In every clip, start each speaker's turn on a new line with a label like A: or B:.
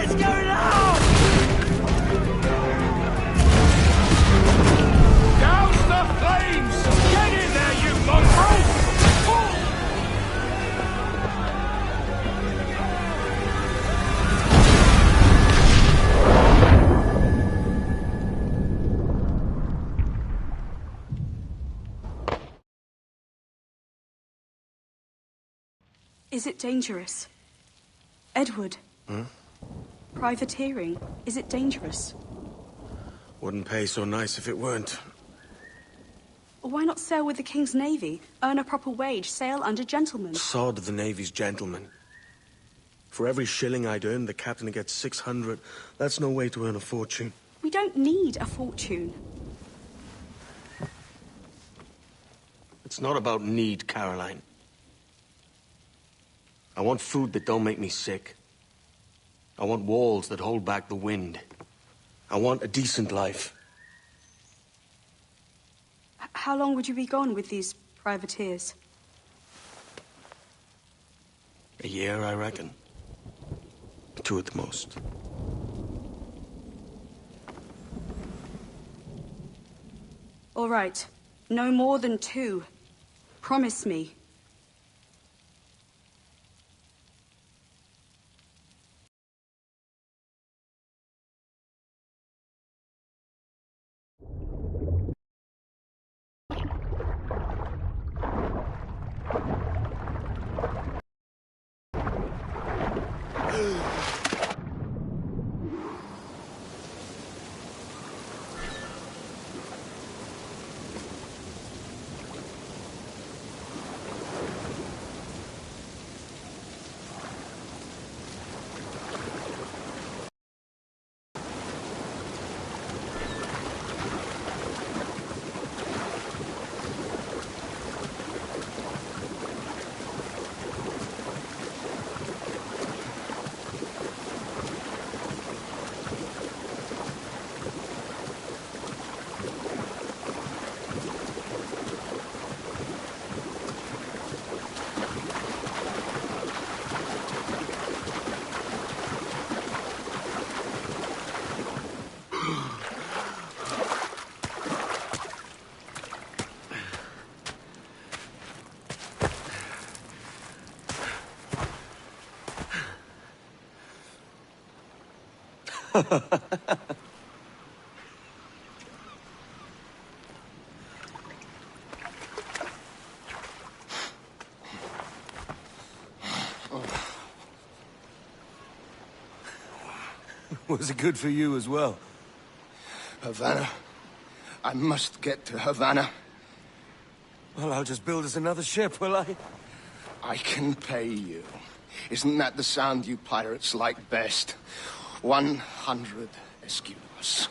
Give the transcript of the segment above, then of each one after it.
A: It's going out!
B: Douse the flames! Get in there, you mongrel!
C: Is it dangerous? Edward?
D: Hmm?
C: Privateering, is it dangerous?
D: Wouldn't pay so nice if it weren't.
C: Why not sail with the King's Navy? Earn a proper wage, sail under gentlemen.
D: Sod the Navy's gentlemen. For every shilling I'd earn, the captain gets 600. That's no way to earn a fortune.
C: We don't need a fortune.
D: It's not about need, Caroline. I want food that don't make me sick. I want walls that hold back the wind. I want a decent life.
C: How long would you be gone with these privateers?
D: A year, I reckon. 2 at the most.
C: All right. No more than 2. Promise me.
A: Was it good for you as well?
E: Havana. I must get to Havana.
A: Well, I'll just build us another ship, will I?
E: I can pay you. Isn't that the sound you pirates like best? 100 escudos.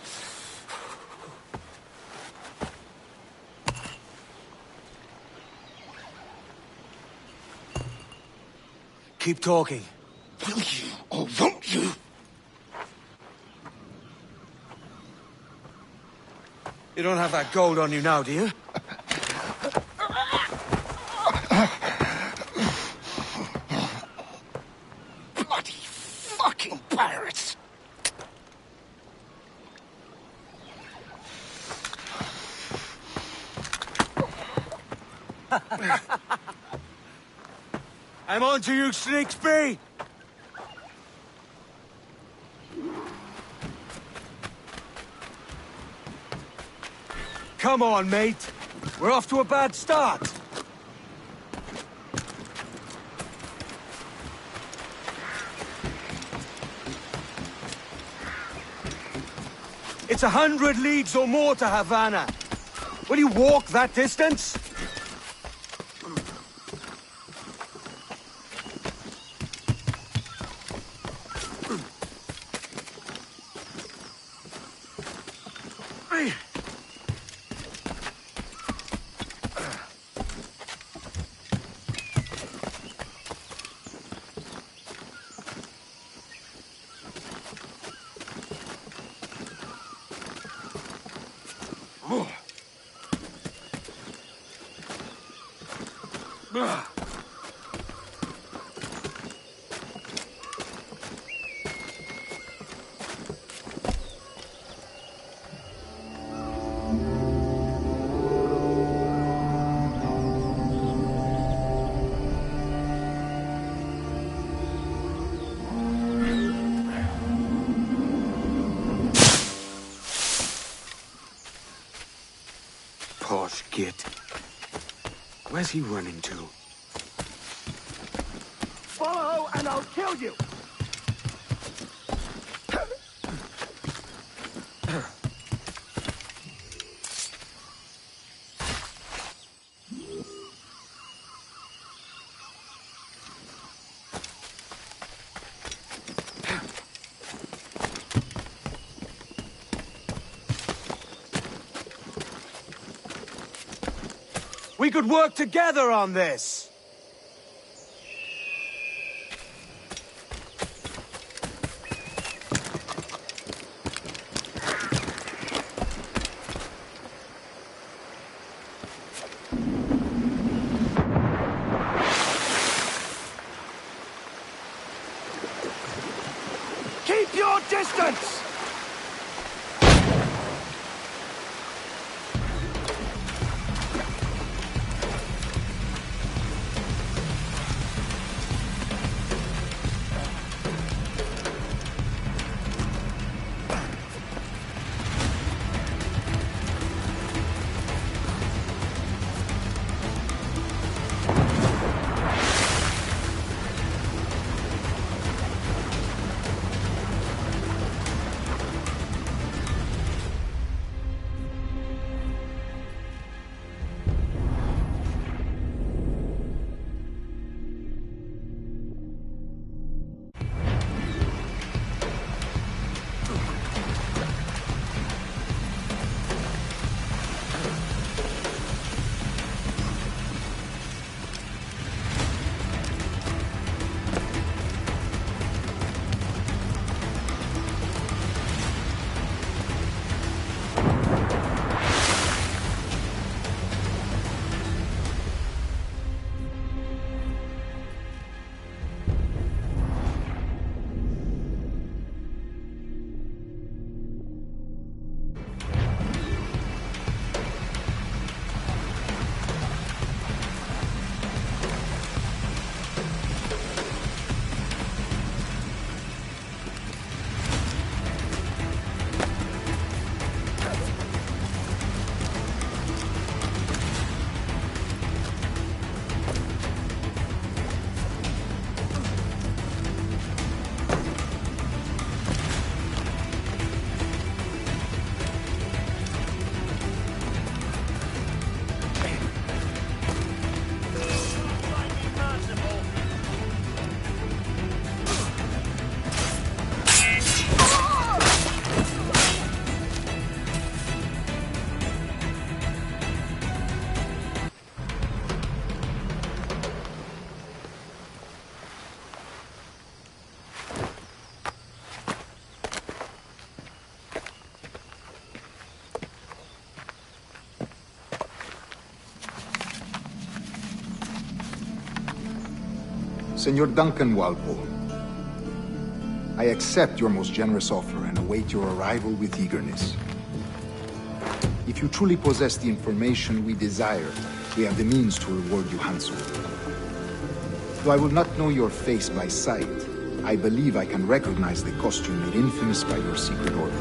A: Keep talking.
E: Will you or won't you?
A: You don't have that gold on you now, do you?
E: Bloody fucking pirates!
A: I'm on to you, Sneaksby! Come on, mate. We're off to a bad start. It's 100 leagues or more to Havana. Will you walk that distance? git. Where's he running to?
B: Follow and I'll kill you!
A: We could work together on this!
B: Keep your distance!
F: Senor Duncan Walpole, I accept your most generous offer and await your arrival with eagerness. If you truly possess the information we desire, we have the means to reward you handsomely. Though I will not know your face by sight, I believe I can recognize the costume made infamous by your secret order.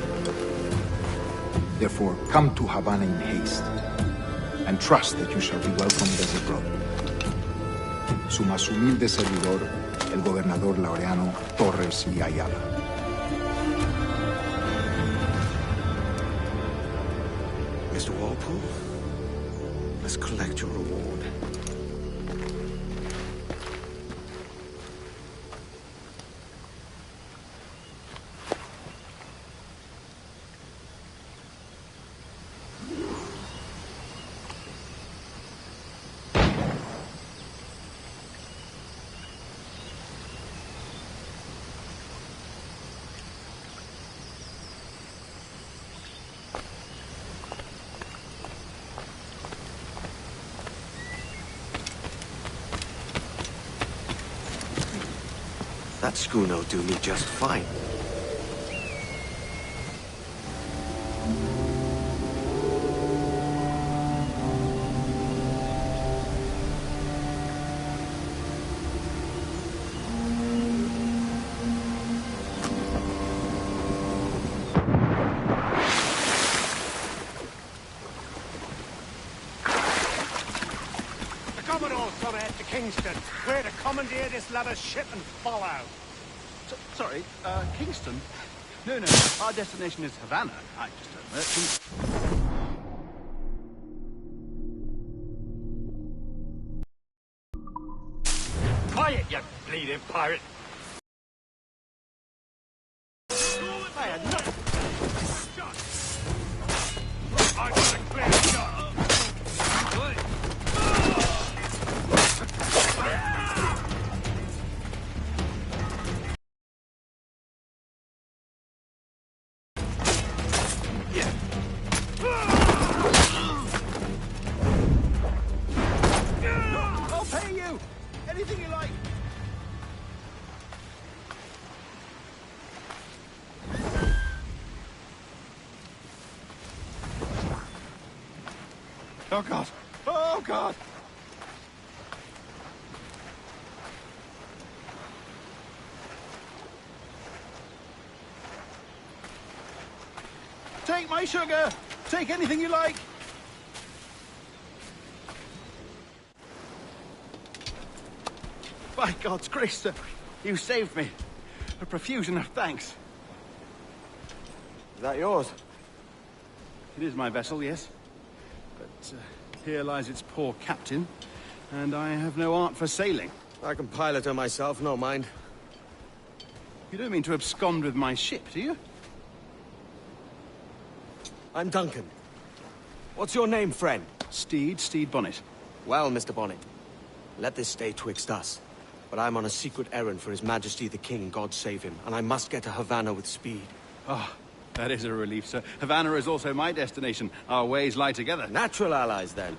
F: Therefore, come to Havana in haste, and trust that you shall be welcomed as a brother. Su más humilde servidor, el gobernador Laureano Torres y Ayala.
A: Mr. Walpole, let's collect your reward. That schooner'll do me just fine.
B: Kingston. We're to commandeer this latter's ship and follow.
G: Sorry, Kingston? No, our destination is Havana. I'm just a merchant.
B: Quiet, you bleeding pirate!
G: I had nothing.
B: I got a clear shot!
G: I'll pay you! Anything you like! Oh, God! Oh, God! Take my sugar! Take anything you like! By God's grace, sir, you saved me. A profusion of thanks.
A: Is that yours?
G: It is my vessel, yes. But here lies its poor captain, and I have no art for sailing.
A: I can pilot her myself, no mind.
G: You don't mean to abscond with my ship, do you?
A: I'm Duncan. What's your name, friend?
G: Steed Bonnet.
A: Well, Mr. Bonnet, let this stay twixt us. But I'm on a secret errand for His Majesty the King, God save him, and I must get to Havana with speed.
G: Oh, that is a relief, sir. Havana is also my destination. Our ways lie together.
A: Natural allies, then.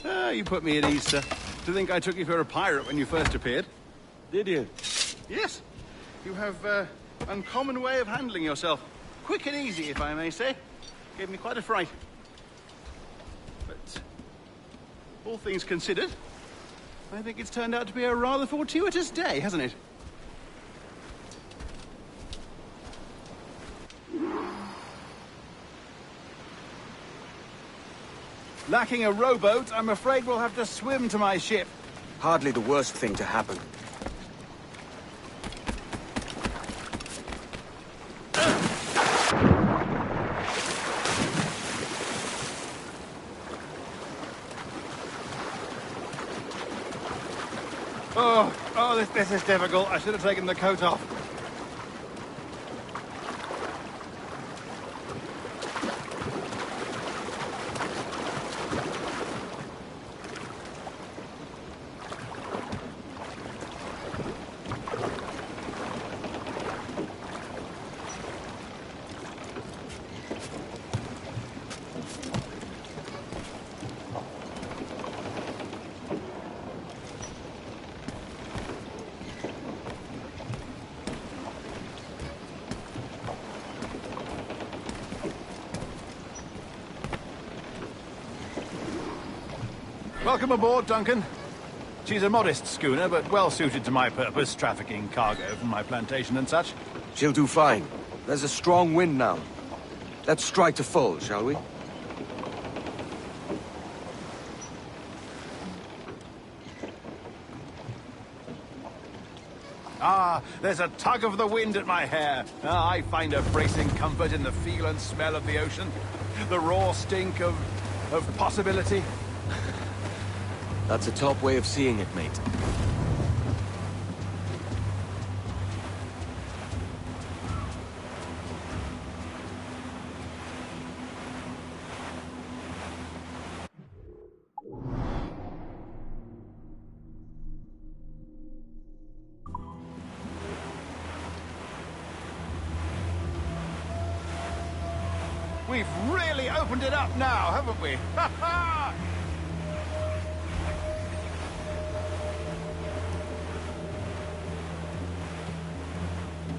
G: Ah, you put me at ease, sir. To think I took you for a pirate when you first appeared.
A: Did you?
G: Yes. You have uncommon way of handling yourself. Quick and easy, if I may say. Gave me quite a fright. But all things considered, I think it's turned out to be a rather fortuitous day, hasn't it? Lacking a rowboat, I'm afraid we'll have to swim to my ship.
A: Hardly the worst thing to happen.
G: This is difficult. I should have taken the coat off. Welcome aboard, Duncan. She's a modest schooner, but well suited to my purpose, trafficking cargo from my plantation and such.
A: She'll do fine. There's a strong wind now. Let's strike to full, shall we?
G: Ah, there's a tug of the wind at my hair. Ah, I find a bracing comfort in the feel and smell of the ocean. The raw stink of possibility.
A: That's a top way of seeing it, mate.
G: We've really opened it up now, haven't we? Ha ha!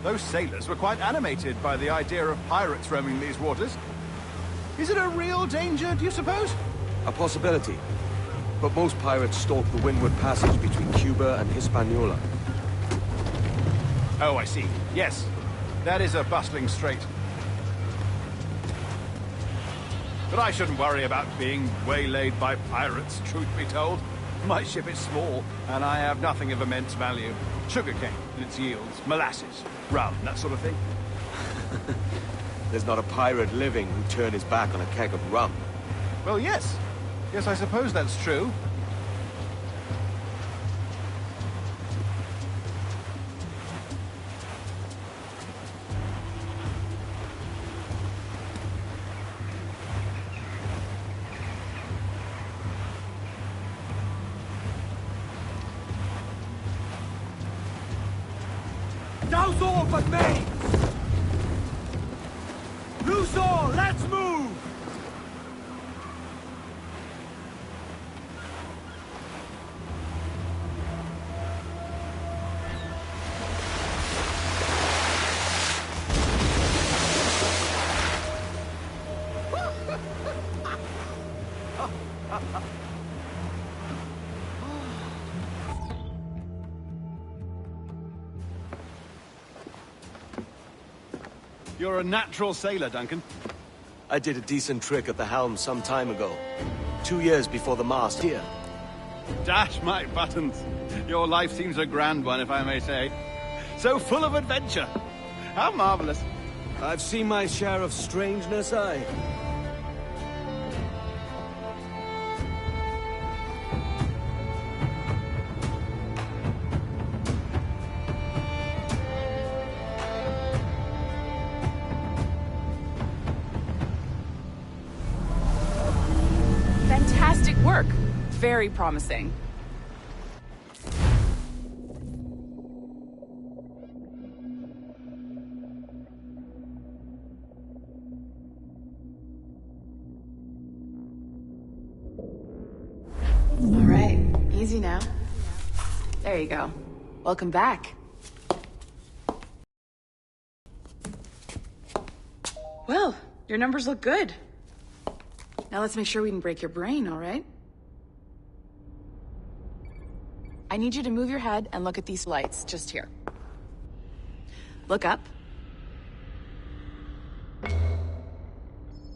G: Those sailors were quite animated by the idea of pirates roaming these waters. Is it a real danger, do you suppose?
A: A possibility. But most pirates stalk the windward passage between Cuba and Hispaniola.
G: Oh, I see. Yes. That is a bustling strait. But I shouldn't worry about being waylaid by pirates, truth be told. My ship is small, and I have nothing of immense value. Sugarcane and its yields, molasses, rum, that sort of thing.
A: There's not a pirate living who'd turn his back on a keg of rum.
G: Well, yes. Yes, I suppose that's true.
B: Douse all but mains! Loose all, let's move!
G: You're a natural sailor, Duncan.
A: I did a decent trick at the helm some time ago. 2 years before the mast here.
G: Dash my buttons. Your life seems a grand one, if I may say. So full of adventure. How marvelous.
A: I've seen my share of strangeness, aye.
H: Fantastic work. Very promising. All right, easy now. There you go. Welcome back. Well, your numbers look good. Now let's make sure we can break your brain, all right? I need you to move your head and look at these lights, just here. Look up.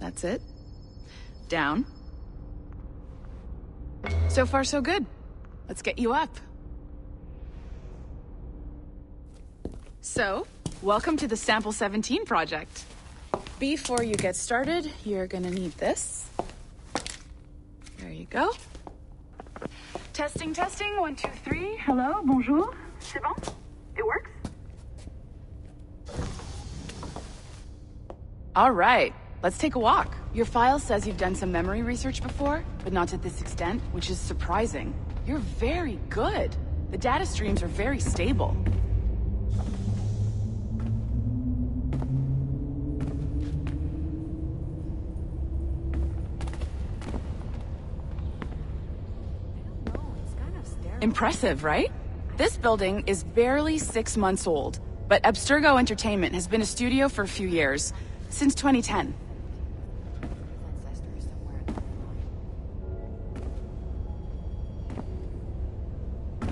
H: That's it. Down. So far, so good. Let's get you up. So, welcome to the Sample 17 project. Before you get started, you're gonna need this. There you go. Testing, testing, 1, 2, 3. Hello, bonjour. C'est bon? It works? All right, let's take a walk. Your file says you've done some memory research before, but not to this extent, which is surprising. You're very good. The data streams are very stable. Impressive, right? This building is barely 6 months old, but Abstergo Entertainment has been a studio for a few years, since 2010.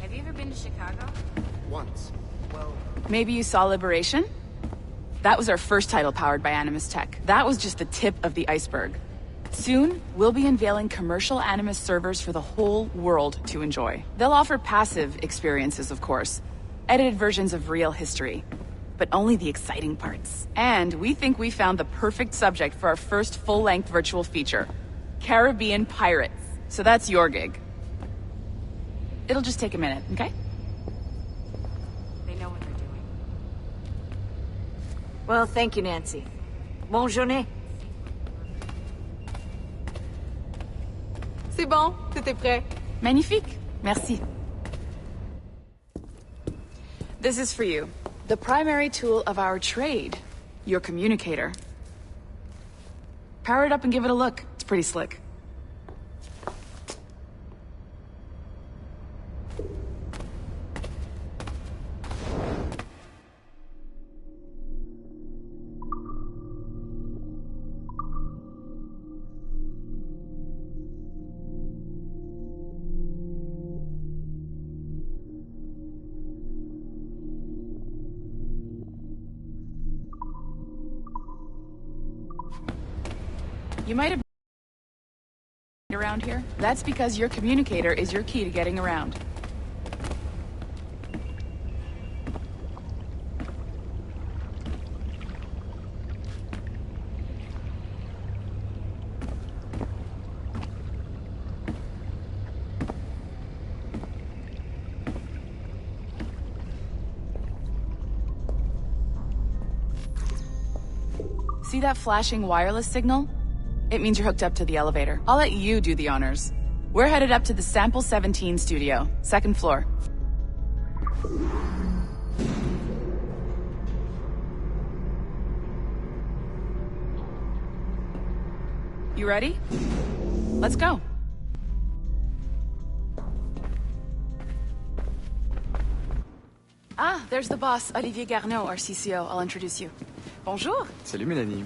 I: Have you ever been to Chicago?
A: Once. Well...
H: Maybe you saw Liberation? That was our first title powered by Animus Tech. That was just the tip of the iceberg. Soon, we'll be unveiling commercial Animus servers for the whole world to enjoy. They'll offer passive experiences, of course, edited versions of real history, but only the exciting parts. And we think we found the perfect subject for our first full-length virtual feature, Caribbean Pirates. So that's your gig. It'll just take a minute, okay?
I: They know what they're doing.
J: Well, thank you, Nancy. Bonne journée.
H: C'est bon, tout est prêt. Magnifique. Merci. This is for you. The primary tool of our trade. Your communicator. Power it up and give it a look. It's pretty slick. You might have around here? That's because your communicator is your key to getting around. See that flashing wireless signal? It means you're hooked up to the elevator. I'll let you do the honors. We're headed up to the Sample 17 studio, 2nd floor. You ready? Let's go. Ah, there's the boss, Olivier Garneau, our CCO. I'll introduce you. Bonjour.
K: Salut, Mélanie.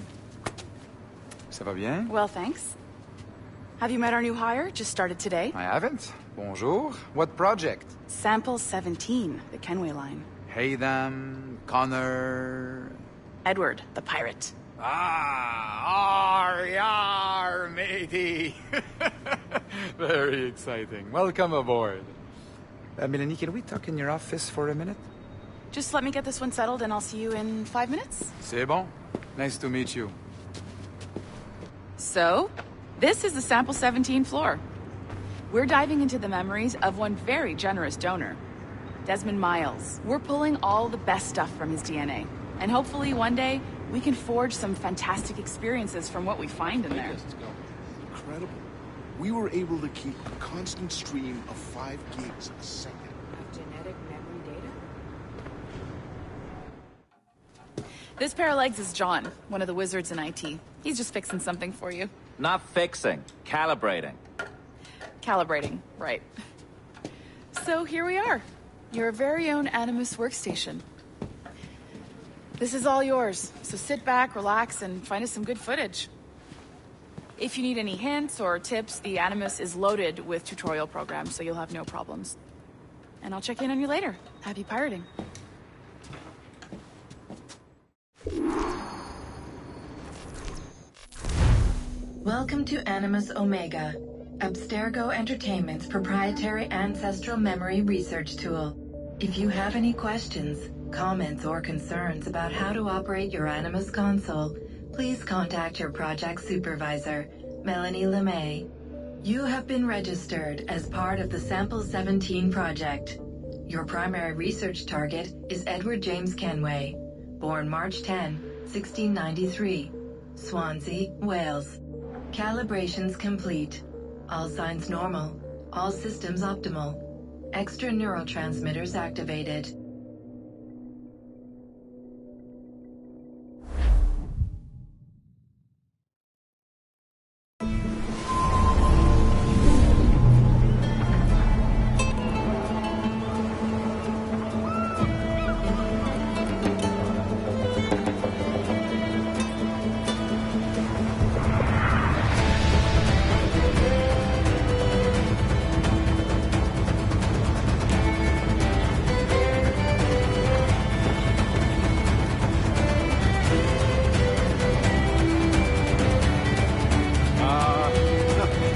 K: Ça va bien?
H: Well, thanks. Have you met our new hire? Just started today.
K: I haven't. Bonjour. What project?
H: Sample 17, the Kenway line.
K: Haytham, Connor...
H: Edward, the pirate.
K: Ah, yar, matey. Very exciting. Welcome aboard. Mélanie, can we talk in your office for a minute?
H: Just let me get this one settled and I'll see you in 5 minutes.
K: C'est bon. Nice to meet you.
H: So, this is the Sample 17 floor. We're diving into the memories of one very generous donor, Desmond Miles. We're pulling all the best stuff from his DNA. And hopefully one day, we can forge some fantastic experiences from what we find in there.
L: Incredible. We were able to keep a constant stream of 5 gigs a second.
I: Of genetic memory data?
H: This pair of legs is John, one of the wizards in IT. He's just fixing something for you.
M: Not fixing, calibrating.
H: Calibrating, right. So here we are, your very own Animus workstation. This is all yours, so sit back, relax, and find us some good footage. If you need any hints or tips, the Animus is loaded with tutorial programs, so you'll have no problems. And I'll check in on you later. Happy pirating.
N: Welcome to Animus Omega, Abstergo Entertainment's proprietary ancestral memory research tool. If you have any questions, comments, or concerns about how to operate your Animus console, please contact your project supervisor, Melanie LeMay. You have been registered as part of the Sample 17 project. Your primary research target is Edward James Kenway, born March 10, 1693, Swansea, Wales. Calibrations complete. All signs normal. All systems optimal. Extra neurotransmitters activated.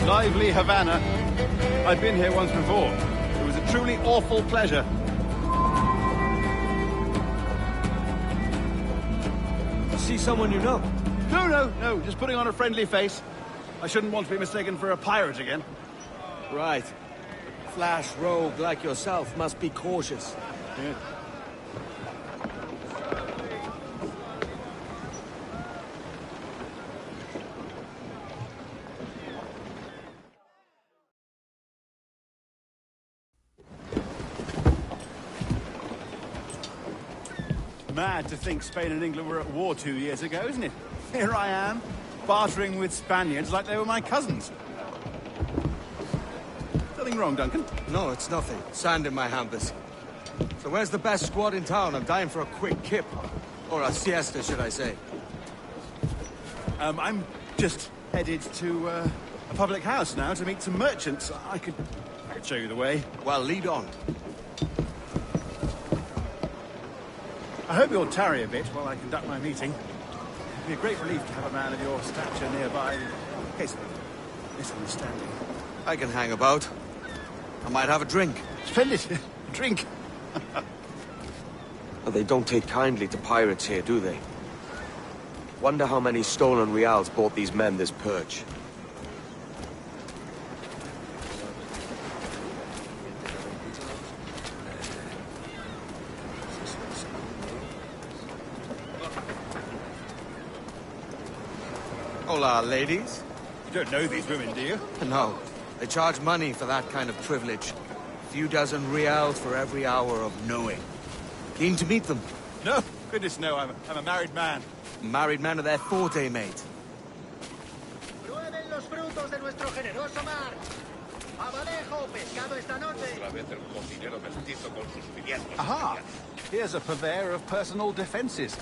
G: Lively Havana. I've been here once before. It was a truly awful pleasure.
A: See someone you know?
G: No. Just putting on a friendly face. I shouldn't want to be mistaken for a pirate again.
A: Right. Flash rogue like yourself must be cautious.
G: Yeah. Mad to think Spain and England were at war 2 years ago, isn't it? Here I am, bartering with Spaniards like they were my cousins. Nothing wrong, Duncan?
A: No, it's nothing. Sand in my hampers. So where's the best squad in town? I'm dying for a quick kip. Or a siesta, should I say.
G: I'm just headed to a public house now to meet some merchants. I could show you the way.
A: Well, lead on.
G: I hope you'll tarry a bit while I conduct my meeting. It'd be a great relief to have a man of your stature nearby in case of it. misunderstanding.
A: I can hang about. I might have a drink.
G: Splendid. Drink.
A: But they don't take kindly to pirates here, do they? Wonder how many stolen reals bought these men this perch. Hola, ladies.
G: You don't know these women, do you?
A: No. They charge money for that kind of privilege. A few dozen reals for every hour of knowing. Keen to meet them?
G: No, goodness no, I'm a married man.
A: Married man of their forte, mate.
O: Prueben los frutos de nuestro generoso mar. Abadejo, pescado esta noche.
G: Aha! Here's a purveyor of personal defenses.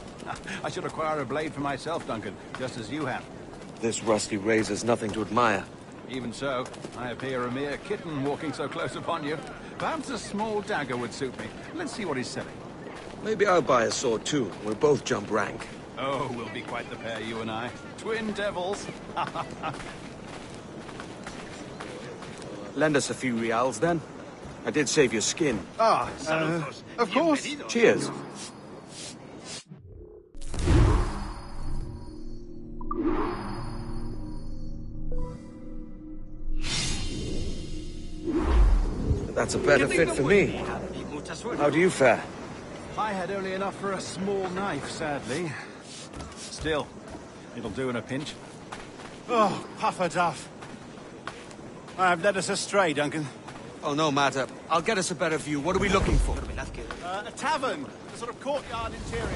G: I should acquire a blade for myself, Duncan, just as you have.
A: This rusty razor's nothing to admire.
G: Even so, I appear a mere kitten walking so close upon you. Perhaps a small dagger would suit me. Let's see what he's selling.
A: Maybe I'll buy a sword too. We'll both jump rank.
G: Oh, we'll be quite the pair, you and I. Twin devils.
A: Lend us a few reals, then. I did save your skin.
G: Ah, of course.
A: Cheers. That's a better fit for me. How do you fare?
G: I had only enough for a small knife, sadly. Still, it'll do in a pinch. Oh, puffer duff. I have led us astray, Duncan.
A: Oh, no matter. I'll get us a better view. What are we looking for?
G: A tavern. A sort of courtyard interior.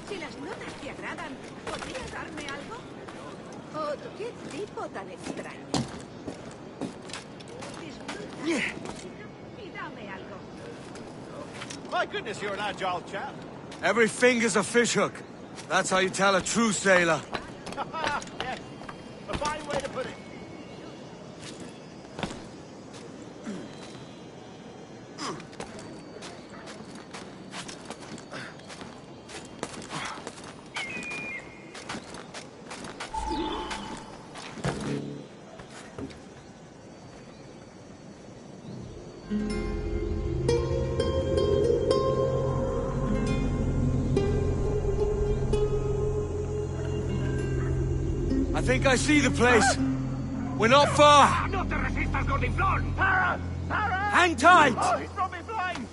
P: Si las notas te agradan, ¿podrías darme algo? Oh, qué tipo tan extraño. Disfruta. Y dame algo.
G: My goodness, you're an agile chap.
A: Every finger's a fishhook. That's how you tell a true sailor.
G: Yes, a fine way to put it.
A: I think I see the place. We're not far.
B: ¡No te resistas, gordinflón! ¡Para! ¡Para!
A: Hang tight!
G: Oh, he's brought me blind!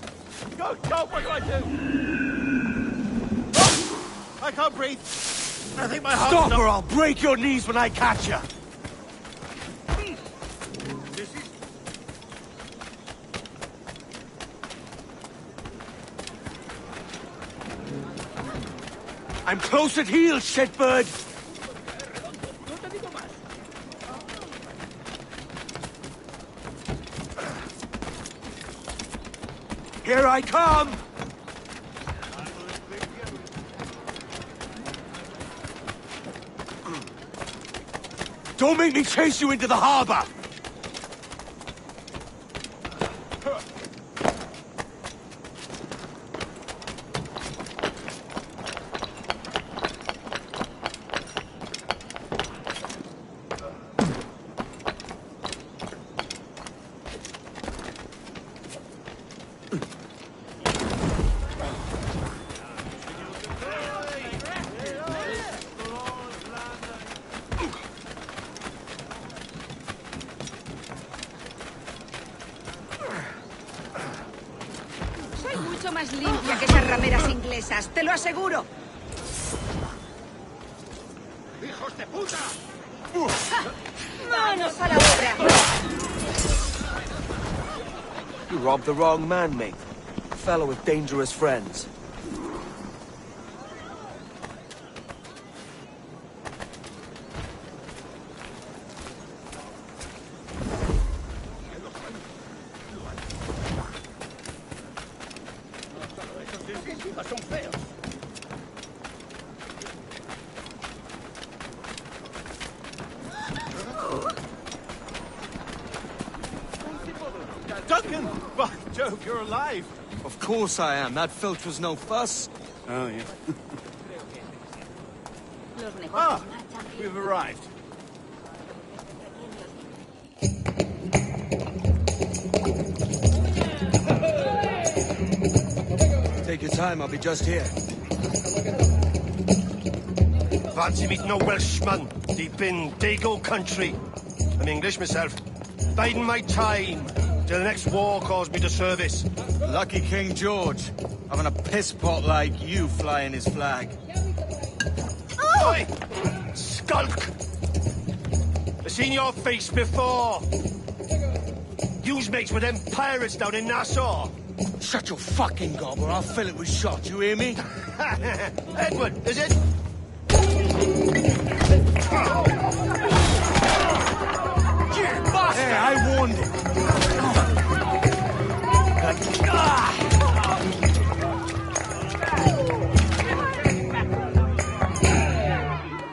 G: Go, what do I do? Oh, I can't breathe. I think my heart's
A: Stop
G: not...
A: or I'll break your knees when I catch you.
G: This is...
A: I'm close at heel, shitbird. Here I come! Don't make me chase you into the harbor!
P: Mucho más limpia que esas rameras inglesas, te lo aseguro.
B: ¡Hijos de puta!
P: ¡Manos a la obra!
A: You robbed the wrong man, mate. A fellow with dangerous friends.
B: Son feos.
G: Duncan! By Jove, you're alive!
A: Of course I am. That filch was no fuss.
G: Oh, yeah. Ah, we've arrived.
A: Take your time, I'll be just here.
E: Fancy meeting no Welshman deep in Dago country. I'm English myself. Biding my time till the next war calls me to service.
G: Lucky King George, having a piss pot like you flying his flag.
E: Oi! Skulk! I've seen your face before. You's mates with them pirates down in Nassau.
B: Shut your fucking gob or I'll fill it with shot, you hear me?
E: Edward, is it?
B: You bastard!
G: Hey, I warned him.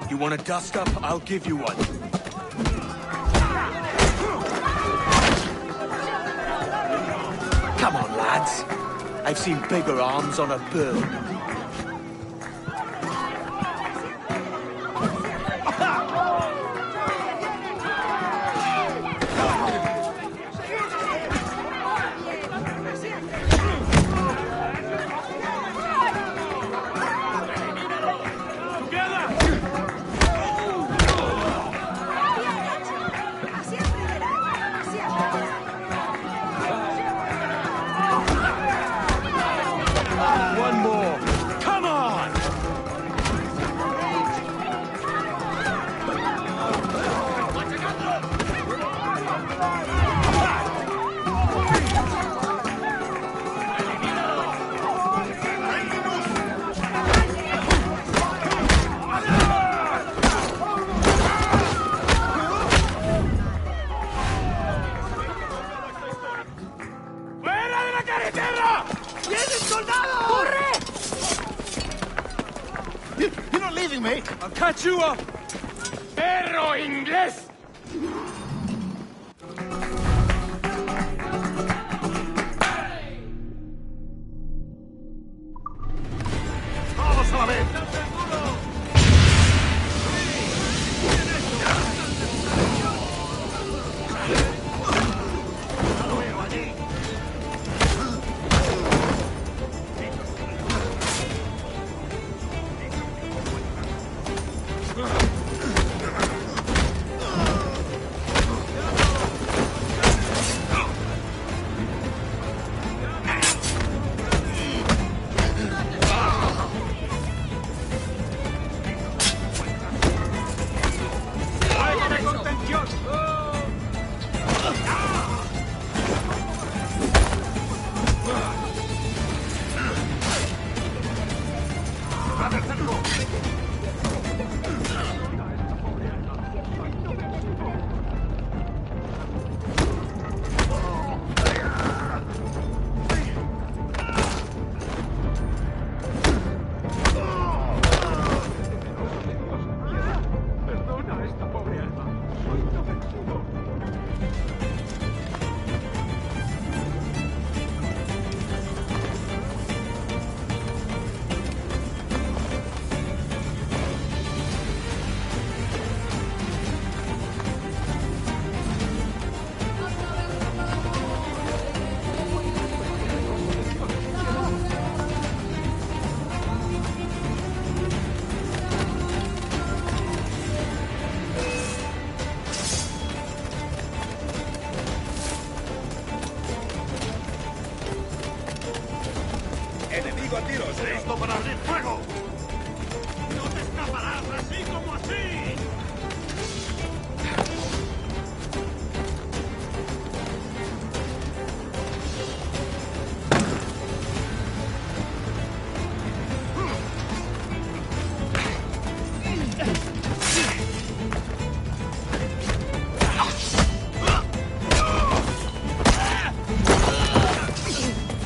A: You want a dust-up? I'll give you one. Come on, lads. I've seen bigger arms on a bird.
G: You're not leaving me.
B: I'll catch you up! Perro inglés!
E: ¡Vamos a la vez!
B: ¡Enemigo a tiros! ¡Listo para abrir fuego! ¡No te escaparás así como así!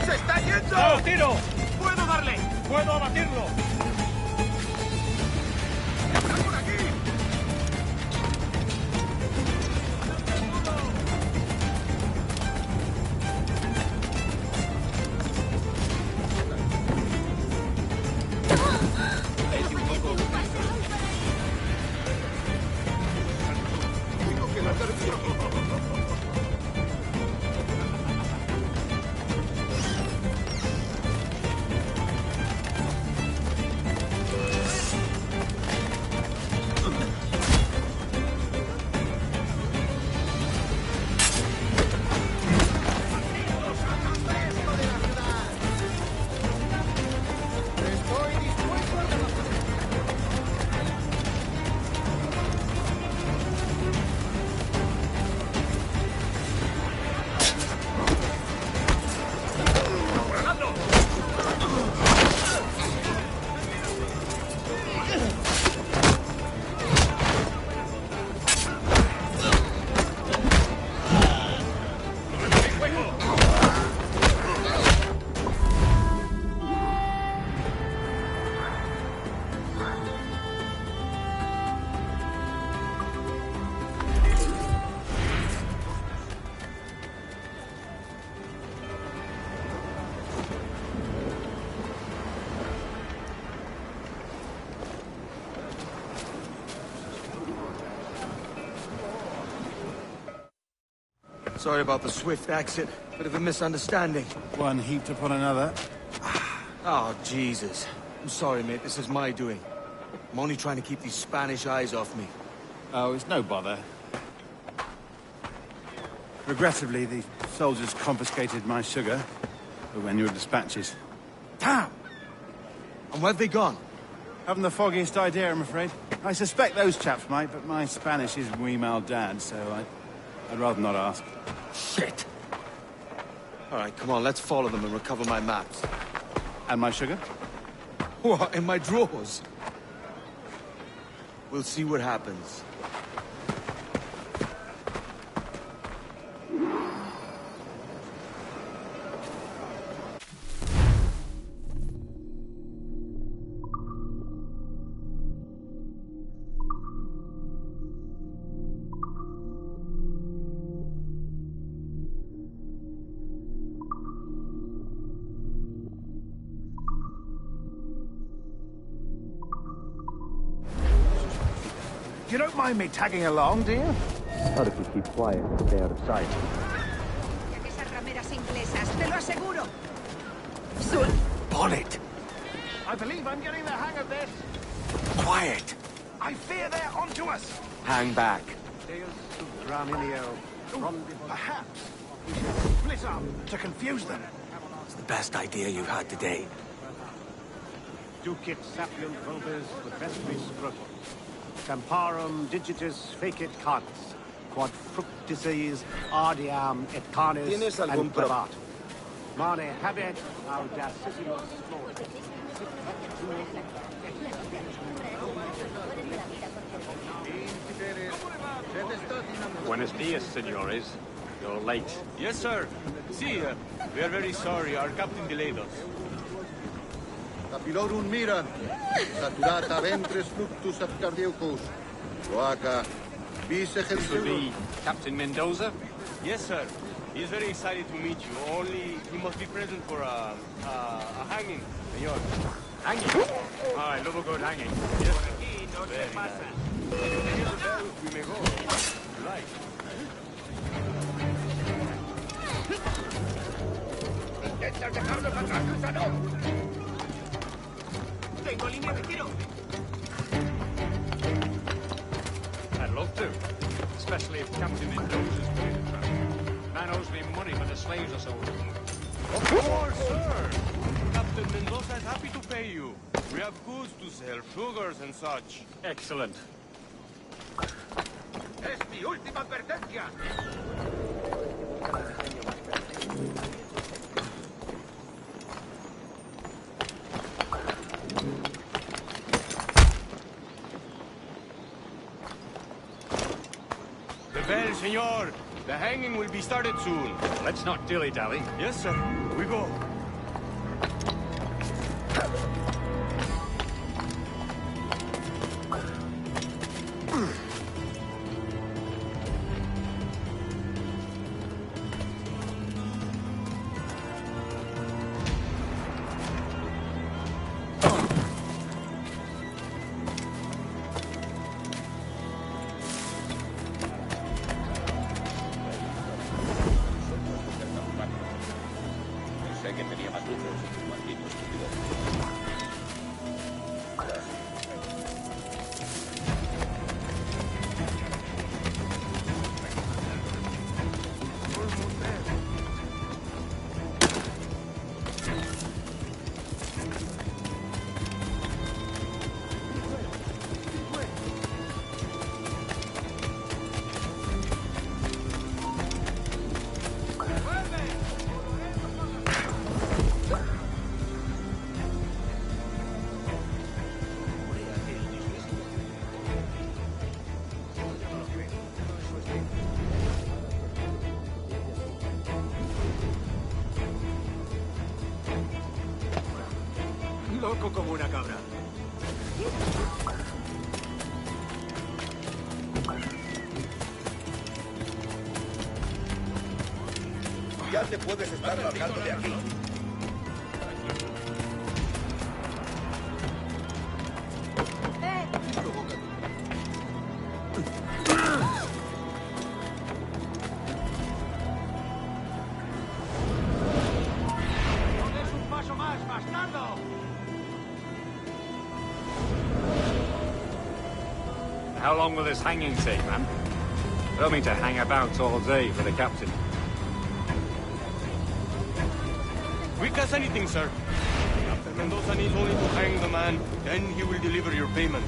G: ¡Se está yendo!
B: ¡No, tiro! ¡Puedo darle! ¡Puedo abatirlo!
G: ¡Está por aquí!
A: Sorry about the swift exit. Bit of a misunderstanding.
G: One heaped upon another.
A: Oh, Jesus. I'm sorry, mate. This is my doing. I'm only trying to keep these Spanish eyes off me.
G: Oh, it's no bother. Regrettably, the soldiers confiscated my sugar when your dispatches.
A: Damn! And where've they gone?
G: Haven't the foggiest idea, I'm afraid. I suspect those chaps might, but my Spanish is wee mal dad, so I'd rather not ask.
A: Shit! All right, come on, let's follow them and recover my maps.
G: And my sugar?
A: What, in my drawers? We'll see what happens.
G: You don't mind me tagging along, do you?
Q: Not if you keep quiet and stay out of sight.
P: Esas rameras inglesas, te lo aseguro.
A: Bonnet!
E: I believe I'm getting the hang of this.
A: Quiet!
E: I fear they're onto us.
A: Hang back.
E: Perhaps we should split up to confuse them.
A: It's the best idea you've had today.
R: Ducit sapiens vobis vestris scrotum. Camparum digitis fecit canis. Quod fructices ardiam et canis and clavat. Mane habet audacissimus floris.
S: Buenos dias, senores. You're late.
T: Yes, sir. See, we are very sorry. Our captain delayed us.
U: Capilorum miran, saturata ventris fluctus abcardiucus. Loaca, vice
S: This will be Captain Mendoza?
T: Yes, sir. He is very excited to meet you. Only he must be present for a hanging, senor.
S: Hanging? I love a good hanging.
T: Yes, sir. Very nice. Here's the bell. We may go. If you like.
O: ¡Intentas dejarnos atrás, cruzado! ¡Tengo línea de tiro!
S: I'd love to. Especially if Captain Mendoza's playing the track. Man owes me money for the slaves I sold him.
T: Of course, sir. Captain Mendoza is happy to pay you. We have goods to sell, sugars and such.
S: Excellent.
O: ¡Es mi última advertencia!
T: The bell, senor. The hanging will be started soon.
S: Let's not dilly-dally.
T: Yes, sir. We go.
O: Loco como una cabra.
U: Ya te puedes estar largando de aquí.
B: bastardo!
S: How long will this hanging take, man? I don't mean to hang about all day for the captain.
T: Quick as anything, sir. Captain Mendoza needs only to hang the man, then he will deliver your payment.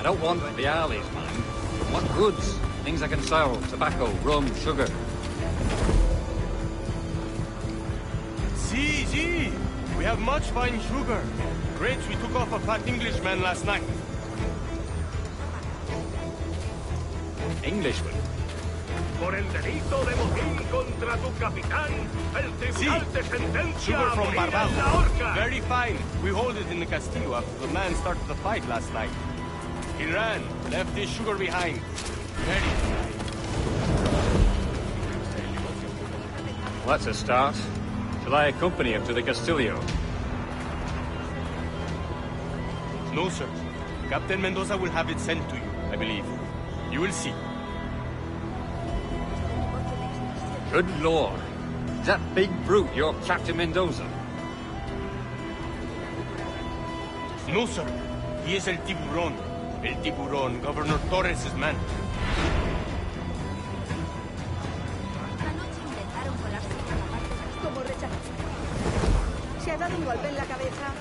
S: I don't want the alleys, man. I want goods. Things I can sell. Tobacco, rum, sugar.
T: See. We have much fine sugar. Grapes we took off a fat Englishman last night.
S: Englishman?
B: Por el delito de motín contra tu capitán, el tribunal te sentencia
T: Sugar
B: a
T: from
B: morir en la
T: Barbados.
B: horca.
T: Very fine. We hold it in the Castillo after the man started the fight last night. He ran, left his sugar behind. Very fine.
S: That's a start. Shall I accompany him to the Castillo?
T: No, sir. Captain Mendoza will have it sent to you, I believe. You will see.
S: Good lord. Is that big brute your Captain Mendoza?
T: No, sir. He is El Tiburón. El Tiburón, Governor Torres' man.
P: Anoche intentaron colarse por la parte de como rechazar. Se ha dado un golpe en la cabeza.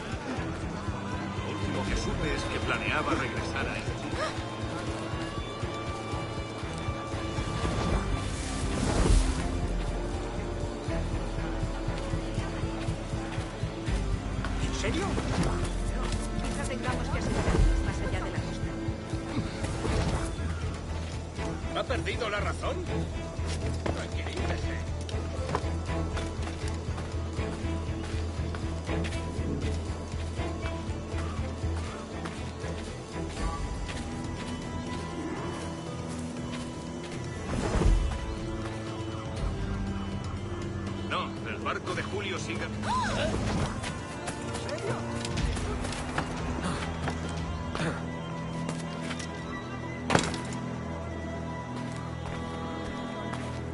B: Lo último que supe es que planeaba regresar a él.
P: ¿En serio? Quizá tengamos que asentar más allá de la costa.
B: ¿Ha perdido la razón? Tranquilícese. No, el barco de Julio sigue...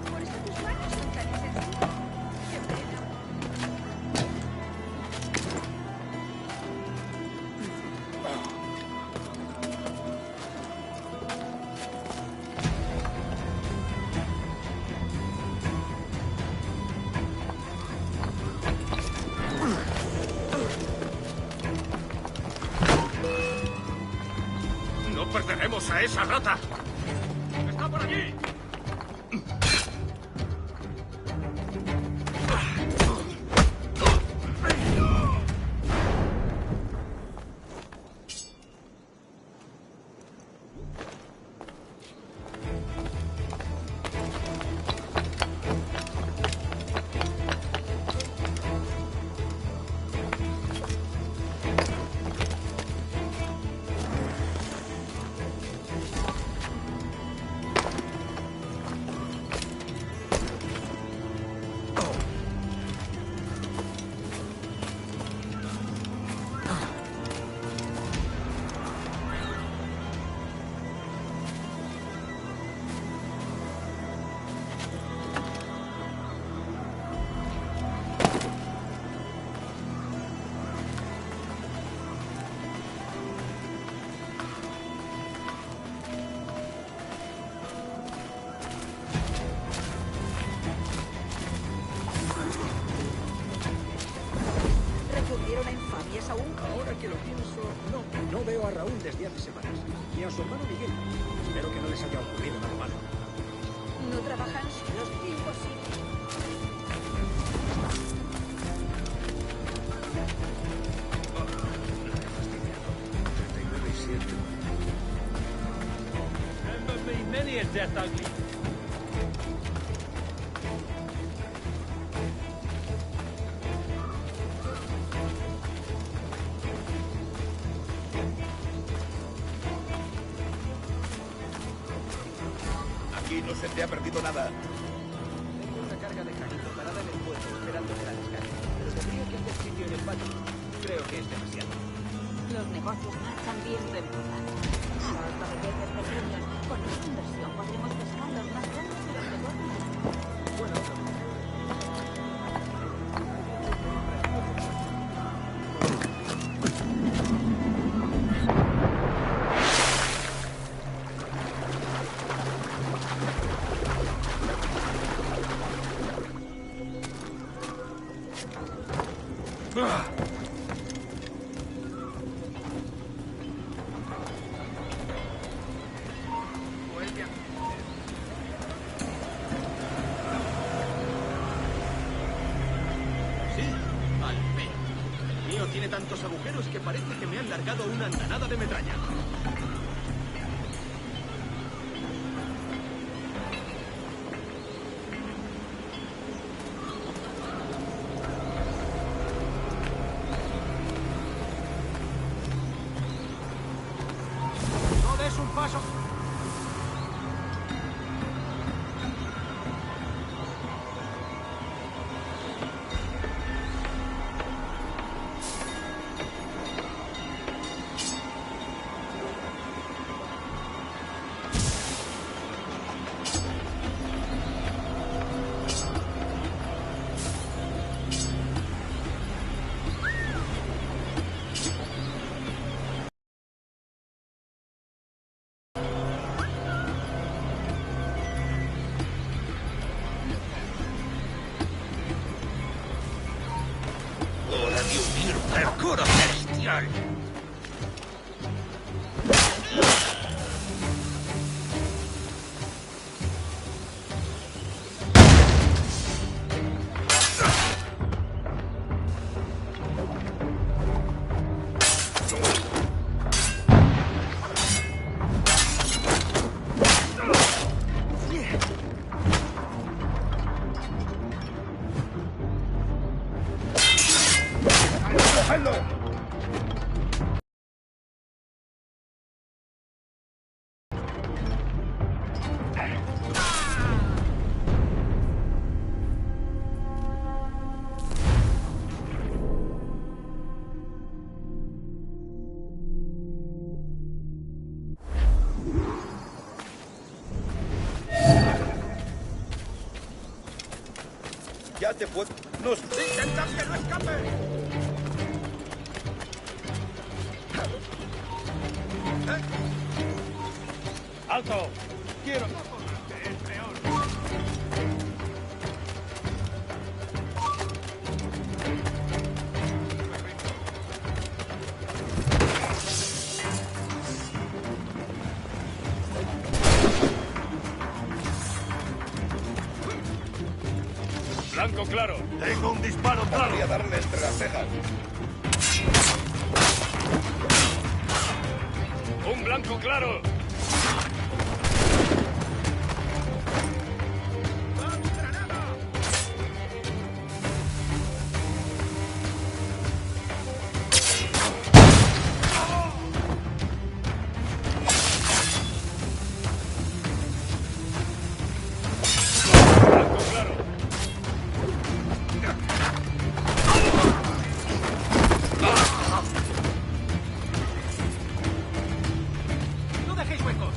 P: Por eso tus manos son tan insensibles. Qué pena.
B: ¡No perderemos a esa rata! ¡Está por allí!
P: ¿Recurrieron a infamias aún?
D: Ahora que lo pienso, no veo a Raúl desde hace semanas. Ni a su hermano Miguel. Espero que no les haya ocurrido nada malo.
P: No trabajan solos. Imposible.
T: Remember me many a death ugly.
U: Aquí no se te ha perdido nada.
D: Tengo una carga de cajito parada en el puerto esperando que la descargue. Pero tendría que hacer sitio en el patio. Creo que es demasiado.
P: Los negocios marchan viento en popa. A los barriletes pequeños, con esta inversión podremos pescar los más grandes de los negocios.
D: Bueno,
C: Sí, al fin. El mío tiene tantos agujeros que parece que me han largado una andanada de metralla.
R: No des un paso.
B: Hora de unirte al coro celestial.
U: Ya te puedo... ¡Nos...
B: ¡Intentad que no escape!
G: ¡Alto! ¡Quiero!
B: Es peor.
T: Blanco claro.
B: Tengo un disparo claro.
U: Voy a darle entre las cejas.
T: Un blanco claro.
R: No dejéis huecos.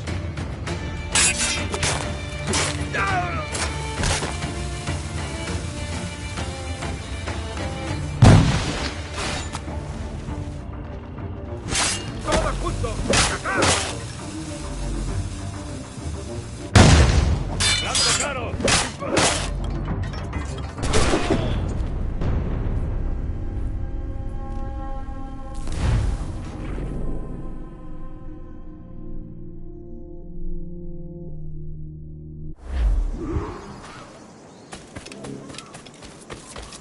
B: ¡Todos juntos! ¡Acá!
T: Blanco claro.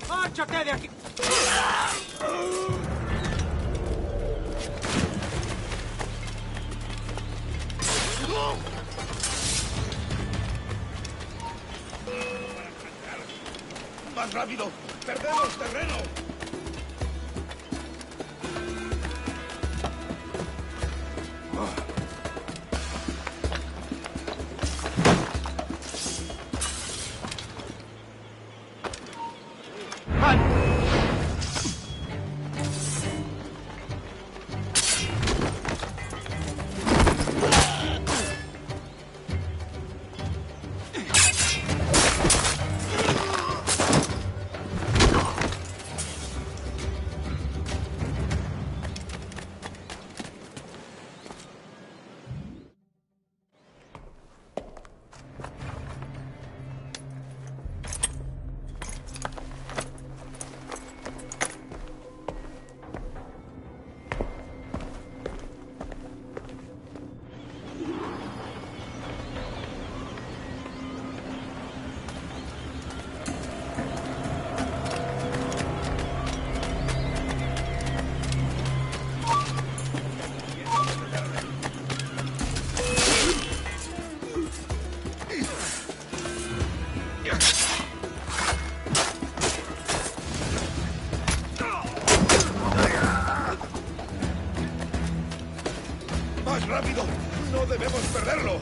R: ¡Márchate de aquí!
B: ¡Más rápido! ¡Perdemos terreno!
U: ¡Rápido! ¡No debemos perderlo!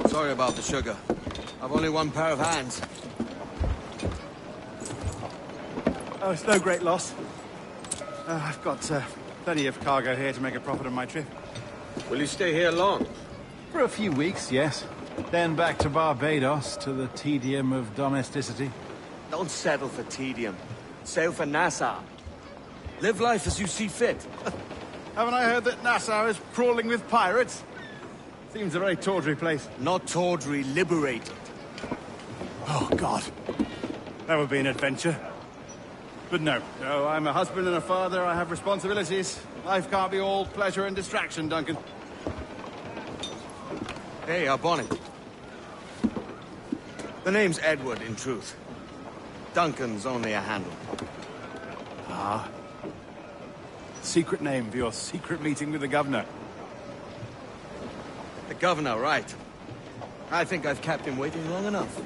A: Sorry about the sugar. I've only one pair of hands.
G: Oh, it's no great loss. I've got plenty of cargo here to make a profit on my trip.
C: Will you stay here long?
G: For a few weeks, yes. Then back to Barbados, to the tedium of domesticity.
A: Don't settle for tedium. Sail for Nassau. Live life as you see fit.
G: Haven't I heard that Nassau is crawling with pirates? Seems a very tawdry place.
A: Not tawdry, liberated.
G: Oh, God. That would be an adventure. But no, I'm a husband and a father. I have responsibilities. Life can't be all pleasure and distraction, Duncan.
A: Hey, our bonnet. The name's Edward, in truth. Duncan's only a handle.
G: Ah. Secret name for your secret meeting with the governor.
A: The governor, right. I think I've kept him waiting long enough.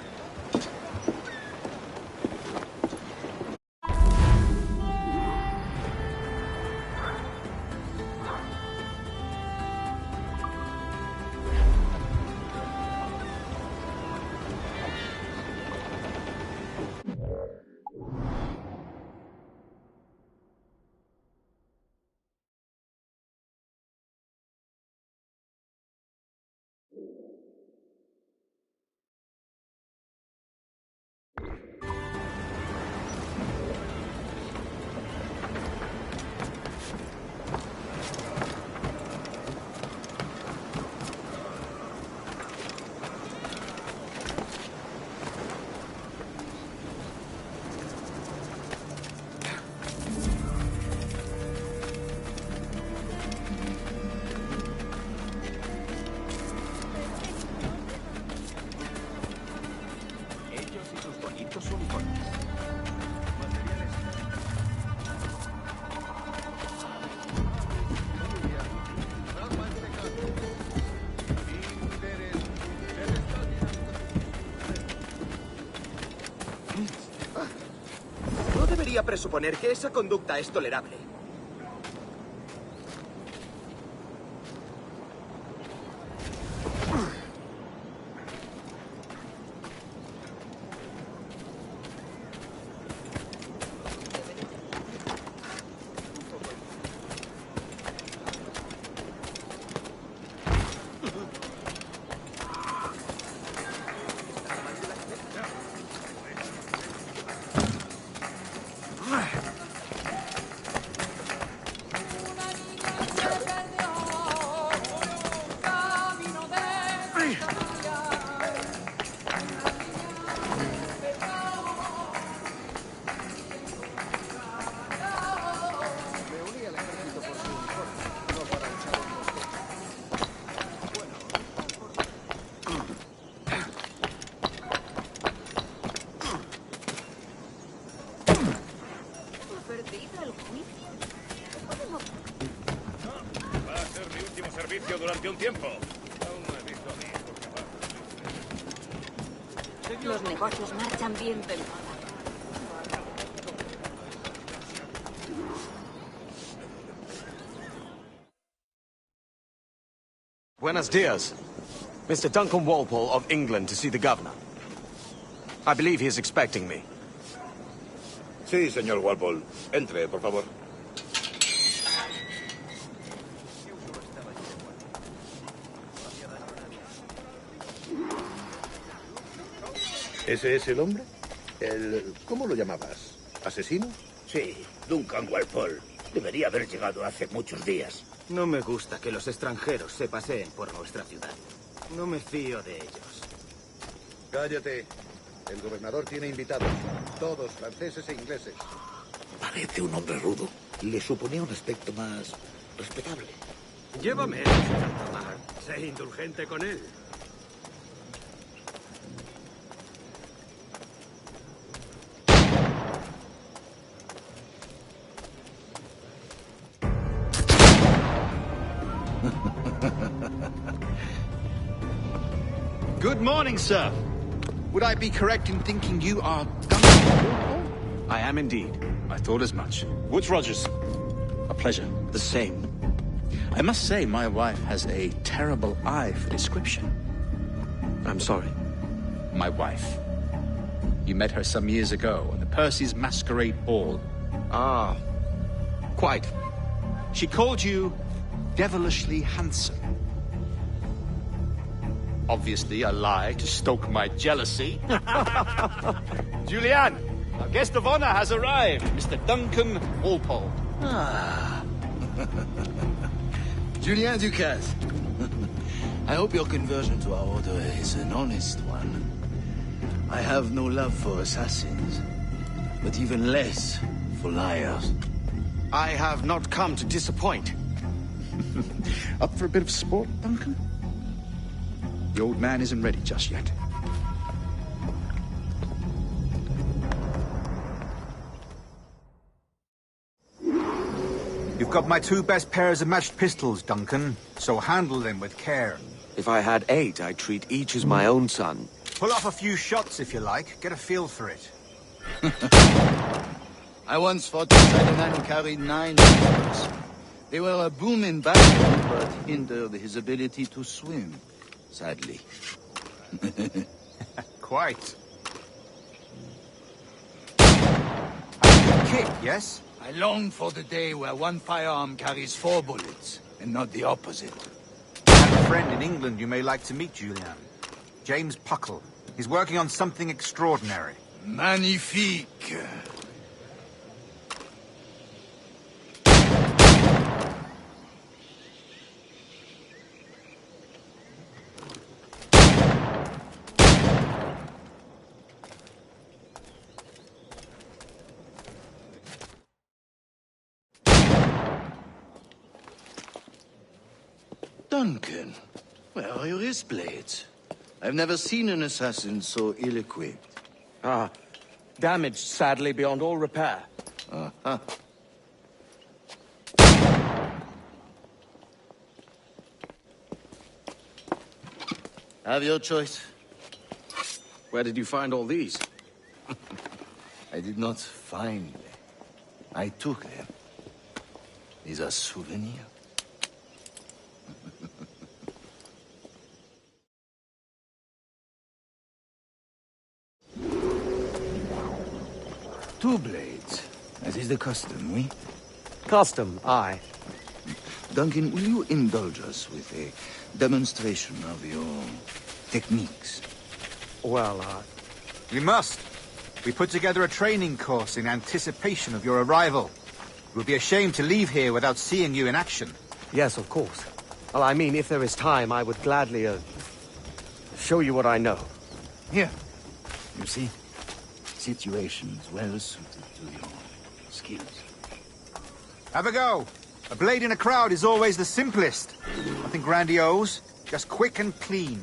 D: No debería presuponer que esa conducta es tolerable.
U: Durante un tiempo.
O: Aún no he visto a mi hijo. Los negocios marchan bien de moda.
A: Buenos dias. Mr. Duncan Walpole of England to see the governor. I believe he is expecting me.
U: Sí, señor Walpole. Entre, por favor. ¿Ese es el hombre? ¿Cómo lo llamabas? ¿Asesino?
F: Sí, Duncan Walpole. Debería haber llegado hace muchos días.
D: No me gusta que los extranjeros se paseen por nuestra ciudad. No me fío de ellos.
U: Cállate.
L: El gobernador tiene invitados, todos franceses e ingleses.
F: Parece un hombre rudo. Le suponía un aspecto más respetable.
B: Llévame a tomar. Sé indulgente con él.
G: Good morning, sir. Would I be correct in thinking you are Duncan?
A: I am indeed.
G: I thought as much. Woods Rogers. A pleasure.
A: The same.
G: I must say, my wife has a terrible eye for description.
A: I'm sorry.
G: My wife. You met her some years ago at the Percy's Masquerade Ball.
A: Ah, quite.
G: She called you devilishly handsome. Obviously a lie to stoke my jealousy. Julianne, our guest of honor has arrived, Mr. Duncan Walpole.
J: Ah. Julien Ducasse. I hope your conversion to our order is an honest one. I have no love for assassins, but even less for liars.
A: I have not come to disappoint.
G: Up for a bit of sport, Duncan? The old man isn't ready just yet. You've got my 2 best pairs of matched pistols, Duncan, so handle them with care.
A: If I had 8, I'd treat each as my own son.
G: Pull off a few shots if you like. Get a feel for it.
J: I once fought beside a man who carried 9 pistols. They were a boom in battle, but hindered his ability to swim, sadly.
G: Quite. A good kick, yes?
J: I long for the day where one firearm carries 4 bullets, and not the opposite.
G: I have a friend in England you may like to meet, Julian. James Puckle. He's working on something extraordinary.
J: Magnifique! Duncan, where are your wrist blades? I've never seen an assassin so ill-equipped.
A: Ah, damaged, sadly, beyond all repair.
J: Uh-huh. Have your choice.
A: Where did you find all these?
J: I did not find them. I took them. These are souvenirs. Two blades. As is the custom, oui?
A: Custom, aye.
J: Duncan, will you indulge us with a demonstration of your techniques?
A: Well,
G: We must. We put together a training course in anticipation of your arrival. It would be a shame to leave here without seeing you in action.
A: Yes, of course. Well, I mean, if there is time, I would gladly, show you what I know.
J: Here. You see? Situations well suited to your skills.
G: Have a go. A blade in a crowd is always the simplest. Nothing grandiose, just quick and clean.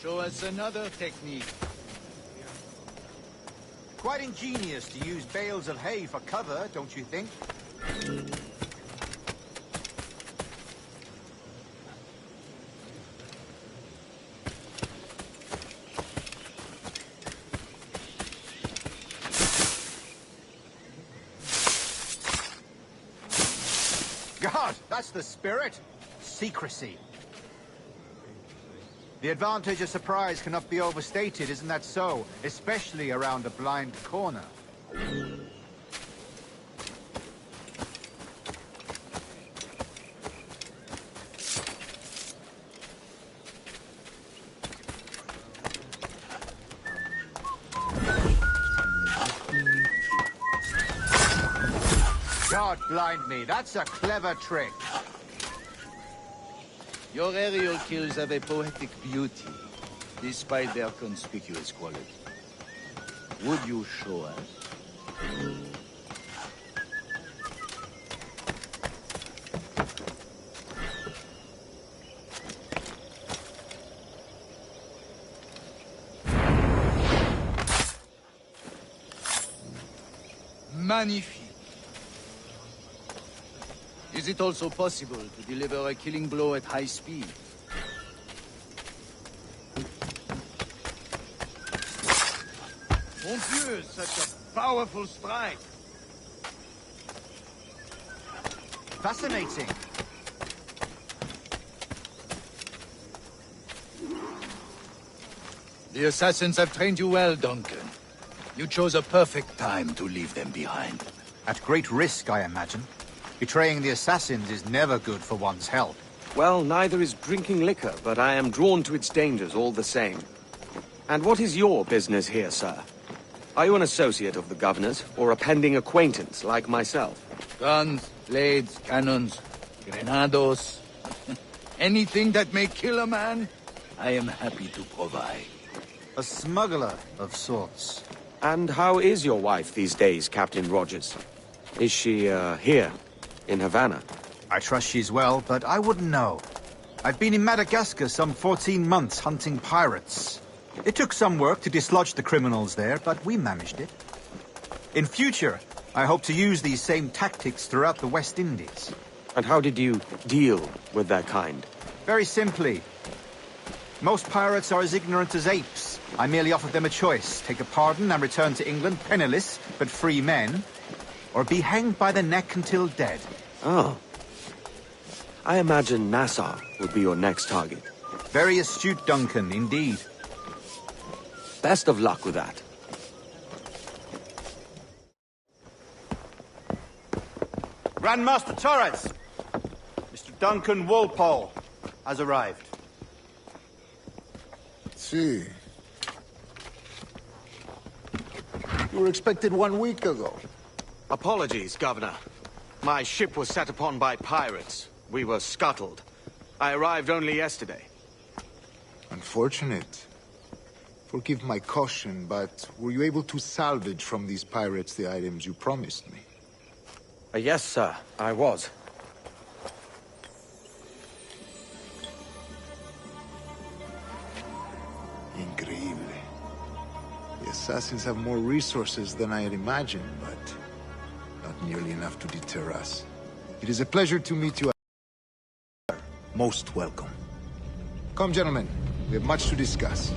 J: Show us another technique.
G: Quite ingenious to use bales of hay for cover, don't you think? God, that's the spirit. Secrecy. The advantage of surprise cannot be overstated, isn't that so? Especially around a blind corner.
K: God blind me, that's a clever trick.
J: Your aerial kills have a poetic beauty, despite their conspicuous quality. Would you show us? Magnifique. Is it also possible to deliver a killing blow at high speed? Mon Dieu, such a powerful strike!
K: Fascinating.
J: The assassins have trained you well, Duncan. You chose a perfect time to leave them behind.
K: At great risk, I imagine. Betraying the assassins is never good for one's health.
A: Well, neither is drinking liquor, but I am drawn to its dangers all the same. And what is your business here, sir? Are you an associate of the governor's, or a pending acquaintance like myself?
J: Guns, blades, cannons, grenados. Anything that may kill a man, I am happy to provide.
K: A smuggler of sorts.
A: And how is your wife these days, Captain Rogers? Is she, here, in Havana?
K: I trust she's well, but I wouldn't know. I've been in Madagascar some 14 months hunting pirates. It took some work to dislodge the criminals there, but we managed it. In future, I hope to use these same tactics throughout the West Indies.
A: And how did you deal with that kind?
K: Very simply. Most pirates are as ignorant as apes. I merely offered them a choice. Take a pardon and return to England penniless, but free men, or be hanged by the neck until dead.
A: Oh. I imagine Nassau would be your next target.
K: Very astute, Duncan, indeed.
A: Best of luck with that.
G: Grandmaster Torres! Mr. Duncan Walpole has arrived.
L: See. You were expected 1 week ago.
A: Apologies, Governor. My ship was set upon by pirates. We were scuttled. I arrived only yesterday.
L: Unfortunate. Forgive my caution, but were you able to salvage from these pirates the items you promised me?
A: Yes, sir, I was.
L: Increíble. The assassins have more resources than I had imagined, but not nearly enough to deter us. It is a pleasure to meet you. Most welcome. Come, gentlemen. We have much to discuss.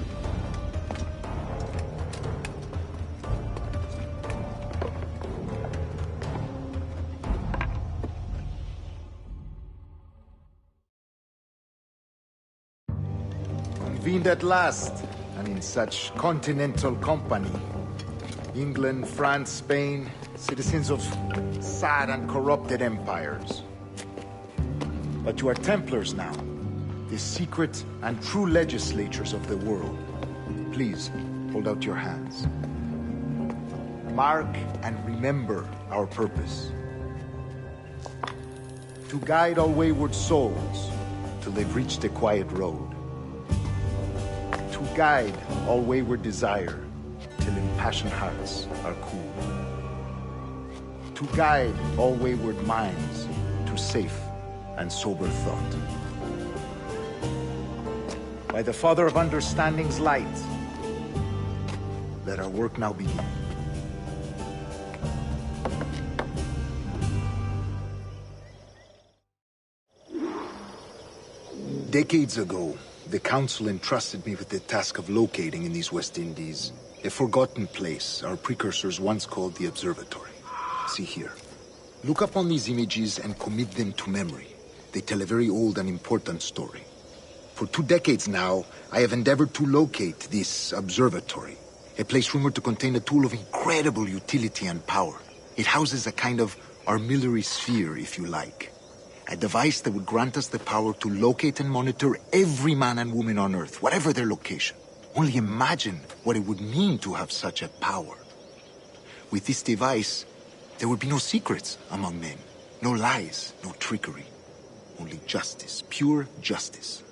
L: Convened at last, and in such continental company. England, France, Spain, citizens of sad and corrupted empires. But you are Templars now, the secret and true legislators of the world. Please, hold out your hands. Mark and remember our purpose. To guide all wayward souls till they've reached a quiet road. To guide all wayward desire till impassioned hearts are cool. To guide all wayward minds to safe and sober thought. By the Father of Understanding's light, let our work now begin. Decades ago, the Council entrusted me with the task of locating in these West Indies a forgotten place our precursors once called the Observatory. See here. Look upon these images and commit them to memory. They tell a very old and important story. For 2 decades now, I have endeavored to locate this observatory, a place rumored to contain a tool of incredible utility and power. It houses a kind of armillary sphere, if you like. A device that would grant us the power to locate and monitor every man and woman on Earth, whatever their location. Only imagine what it would mean to have such a power. With this device, There would be no secrets among men. No lies, no trickery. Only justice, pure justice.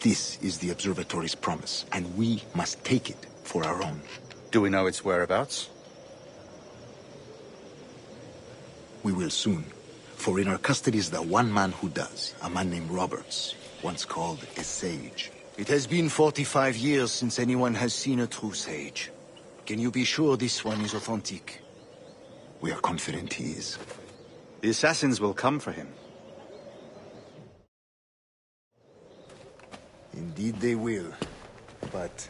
L: This is the Observatory's promise, and we must take it for our own.
G: Do we know its whereabouts?
L: We will soon. For in our custody is the one man who does, a man named Roberts, once called a sage.
J: It has been 45 years since anyone has seen a true sage. Can you be sure this one is authentic?
L: We are confident he is.
G: The assassins will come for him.
L: Indeed they will. But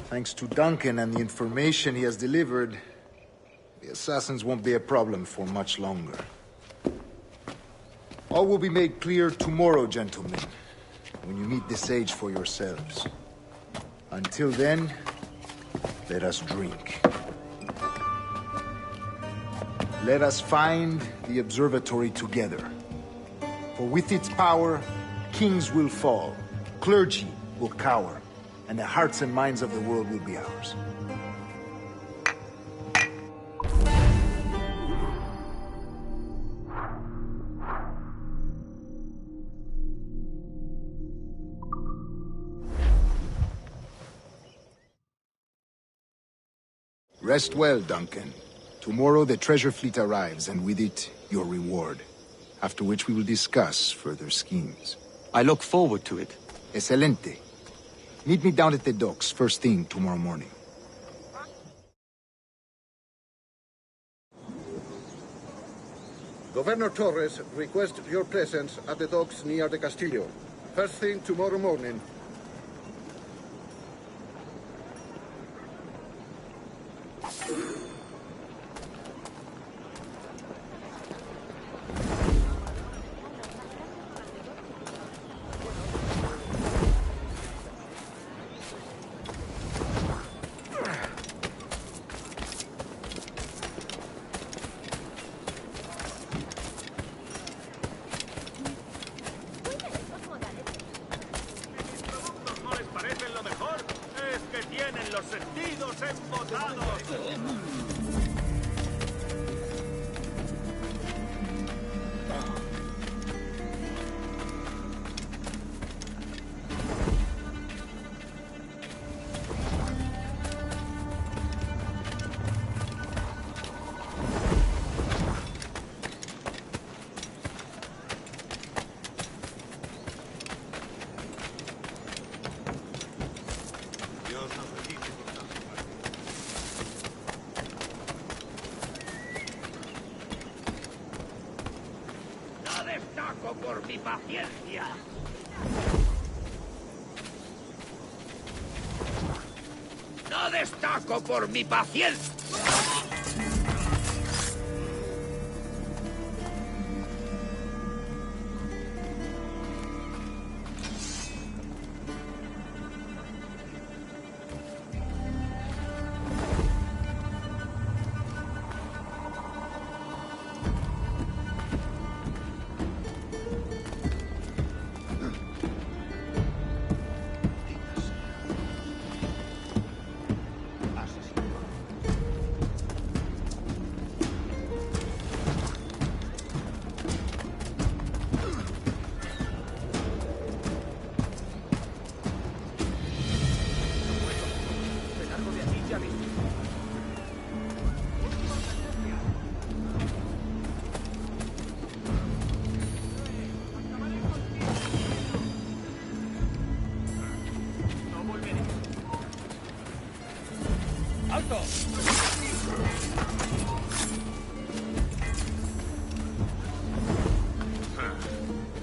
L: thanks to Duncan and the information he has delivered, the assassins won't be a problem for much longer. All will be made clear tomorrow, gentlemen, when you meet the sage for yourselves. Until then, let us drink. Let us find the observatory together. For with its power, kings will fall, clergy will cower, and the hearts and minds of the world will be ours. Rest well, Duncan. Tomorrow the treasure fleet arrives, and with it, your reward. After which we will discuss further schemes.
A: I look forward to it.
L: Excelente. Meet me down at the docks first thing tomorrow morning.
I: Governor Torres requests your presence at the docks near the Castillo. First thing tomorrow morning.
F: Por mi paciencia. No destaco por mi paciencia.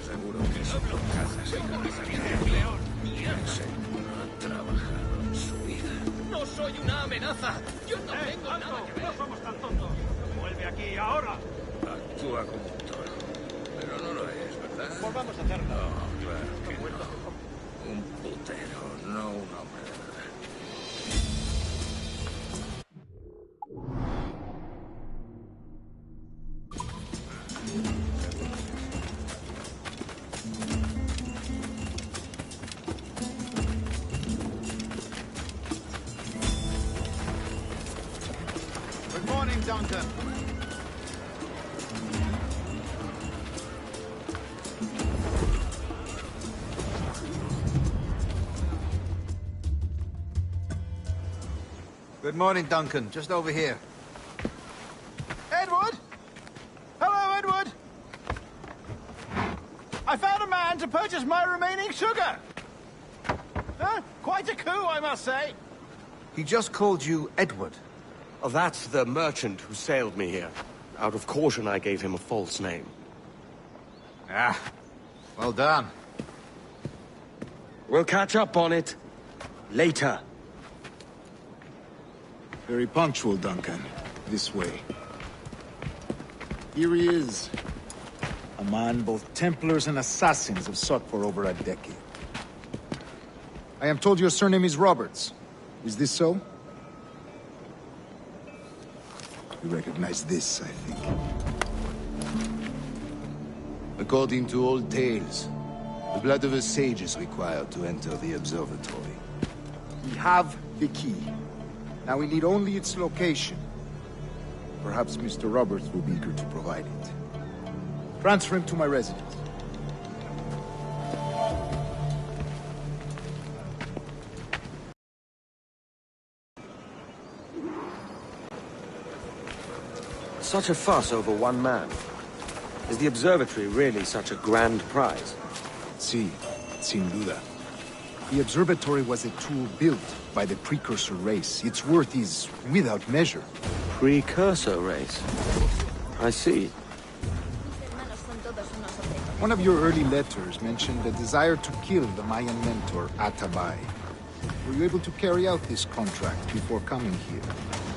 F: Seguro que eso lo cazas el comisariado León. Ese no ha trabajado en su vida.
C: ¡No soy una amenaza! ¡Yo no tengo nada que ver!
R: ¡No somos tan tontos! ¡Vuelve aquí, ahora!
F: Actúa como un toro. Pero no lo es, ¿verdad?
R: Volvamos a hacerlo.
F: No, claro que no. Un putero, no un hombre de verdad.
G: Good morning, Duncan.
K: Good morning, Duncan. Just over here.
G: Edward? Hello, Edward! I found a man to purchase my remaining sugar! Quite a coup, I must say.
K: He just called you Edward.
A: Oh, that's the merchant who sailed me here. Out of caution, I gave him a false name.
K: Ah, well done.
A: We'll catch up on it later.
L: Very punctual, Duncan. This way. Here he is. A man both Templars and Assassins have sought for over a decade. I am told your surname is Roberts. Is this so? You recognize this, I think.
J: According to old tales, the blood of a sage is required to enter the observatory.
L: We have the key. Now we need only its location. Perhaps Mr. Roberts will be eager to provide it. Transfer him to my residence.
A: Such a fuss over one man. Is the observatory really such a grand prize?
L: Sí, sin duda. The observatory was a tool built by the precursor race. Its worth is without measure.
A: Precursor race? I see.
L: One of your early letters mentioned a desire to kill the Mayan mentor, Atabay. Were you able to carry out this contract before coming here?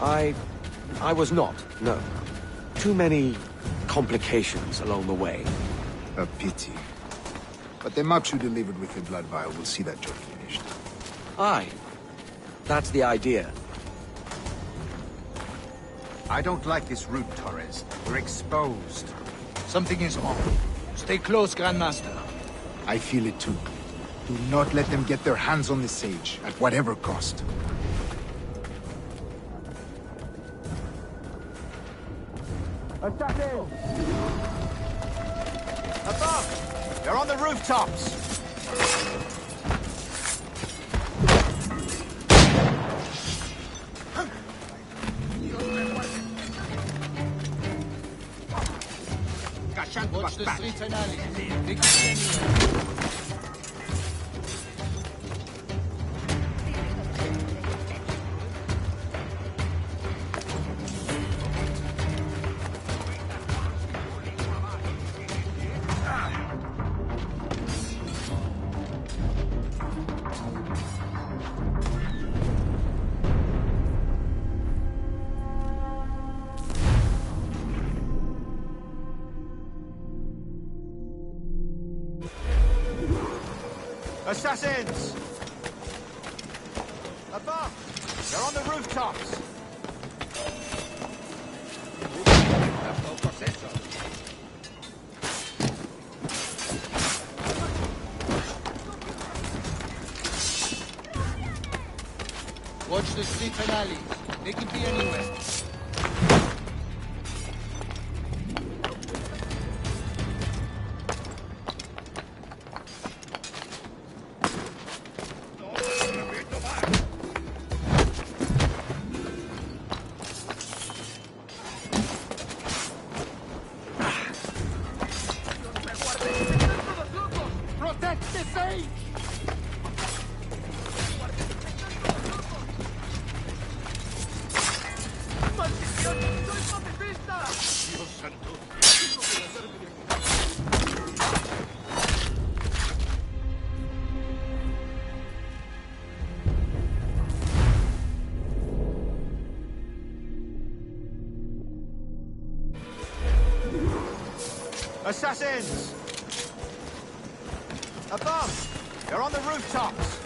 A: I was not, no. Too many complications along the way.
L: A pity. But the maps you delivered with the blood vial will see that job finished.
A: Aye. That's the idea.
K: I don't like this route, Torres. We're exposed.
J: Something is wrong. Stay close, Grandmaster.
L: I feel it too. Do not let them get their hands on the sage, at whatever cost.
G: Above! They're on the rooftops!
J: Watch the streets and alleys. They could be anywhere.
G: Assassins! Above! They're on the rooftops!
J: Watch the streets and alleys. They could be anywhere.
G: Assassins! Above! They're on the rooftops!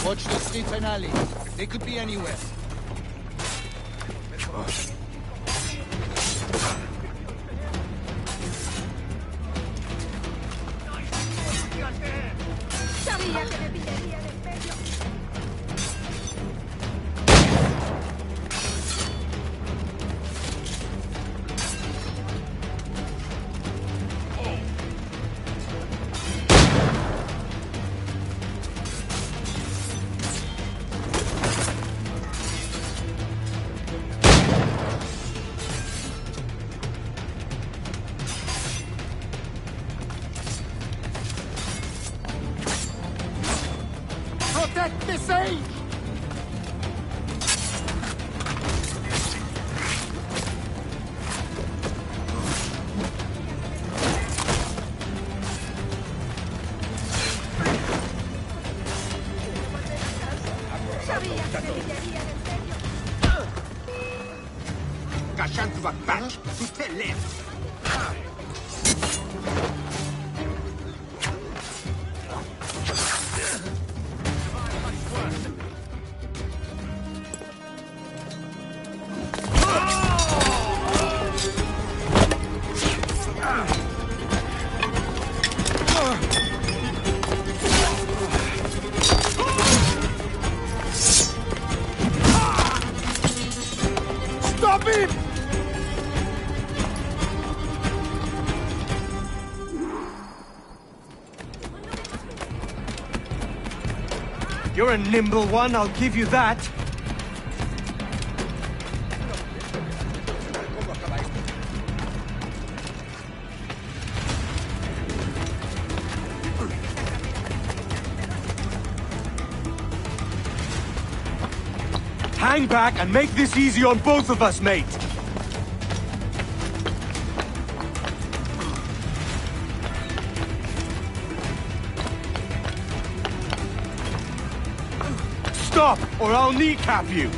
J: Watch the streets and alleys. They could be anywhere.
P: Sabía que me pillaría en el medio.
O: Protect the sage!
P: Sabía que me pillarían en serio.
O: Gashantua back to the left.
A: Stop him! You're a nimble one, I'll give you that. Hang back and make this easy on both of us, mate. Stop, or I'll kneecap you.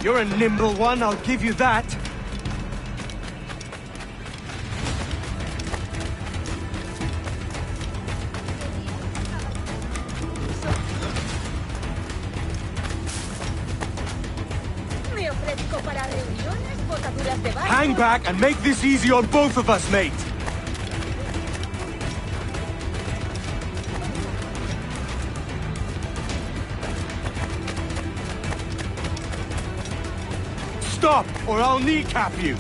A: You're a nimble one, I'll give you that.
P: Me ofrezco para reuniones, botaduras de barco.
A: Hang back and make this easy on both of us, mate. Stop, or I'll kneecap you.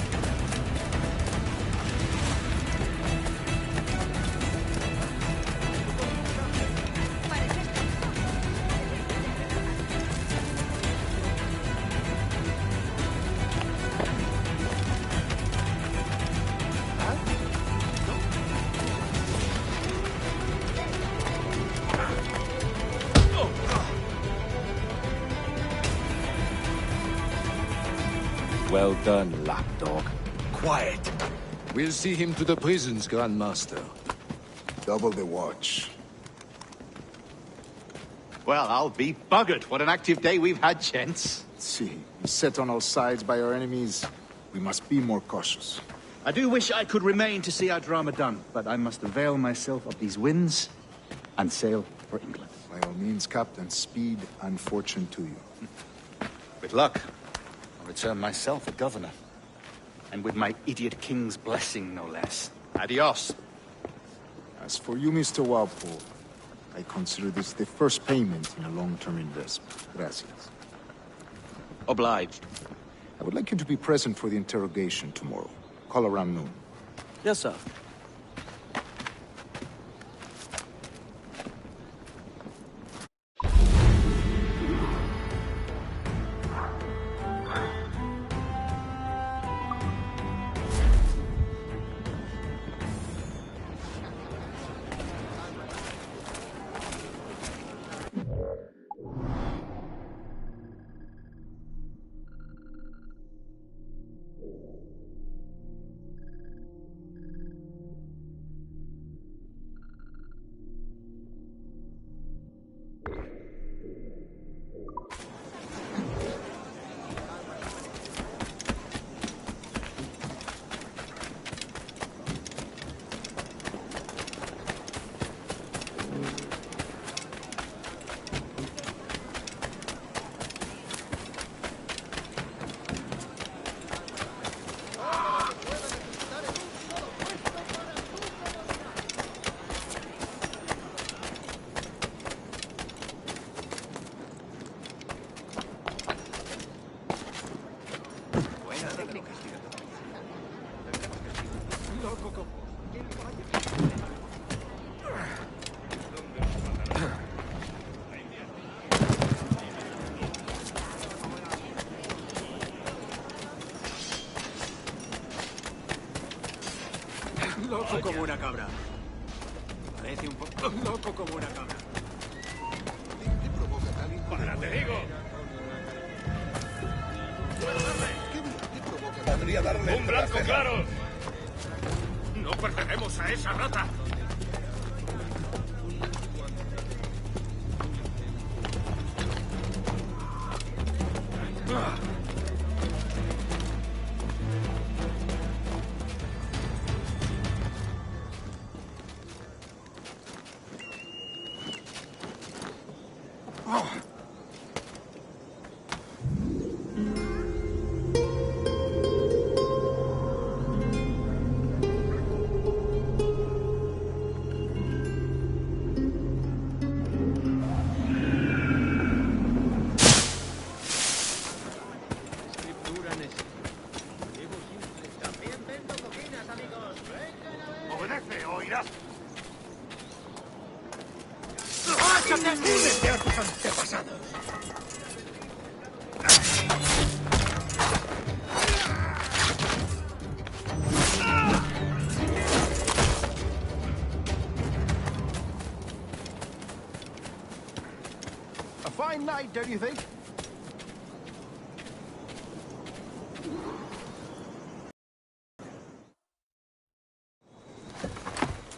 F: Well done, lapdog.
J: Quiet.
F: We'll see him to the prisons, Grand Master.
L: Double the watch.
K: Well, I'll be buggered. What an active day we've had, gents.
L: See, set on all sides by our enemies. We must be more cautious.
K: I do wish I could remain to see our drama done, but I must avail myself of these winds and sail for England.
L: By all means, Captain, speed and fortune to you.
K: With luck, I'll return myself a governor. And with my idiot king's blessing, no less. Adios.
L: As for you, Mr. Walpole, I consider this the first payment in a long-term investment. Gracias.
A: Obliged.
L: I would like you to be present for the interrogation tomorrow. Call around noon.
A: Yes, sir.
G: Loco como una cabra. Parece un poco loco como una cabra.
F: ¿Qué provoca tal impulso?
S: ¡Para, te digo!
F: ¿Qué provoca? Podría darle
S: ¡Un blanco claro! ¡No perderemos a esa rata!
B: Obedece o irás.
F: ¡Únete a tus antepasados!
G: A fine night, don't you think?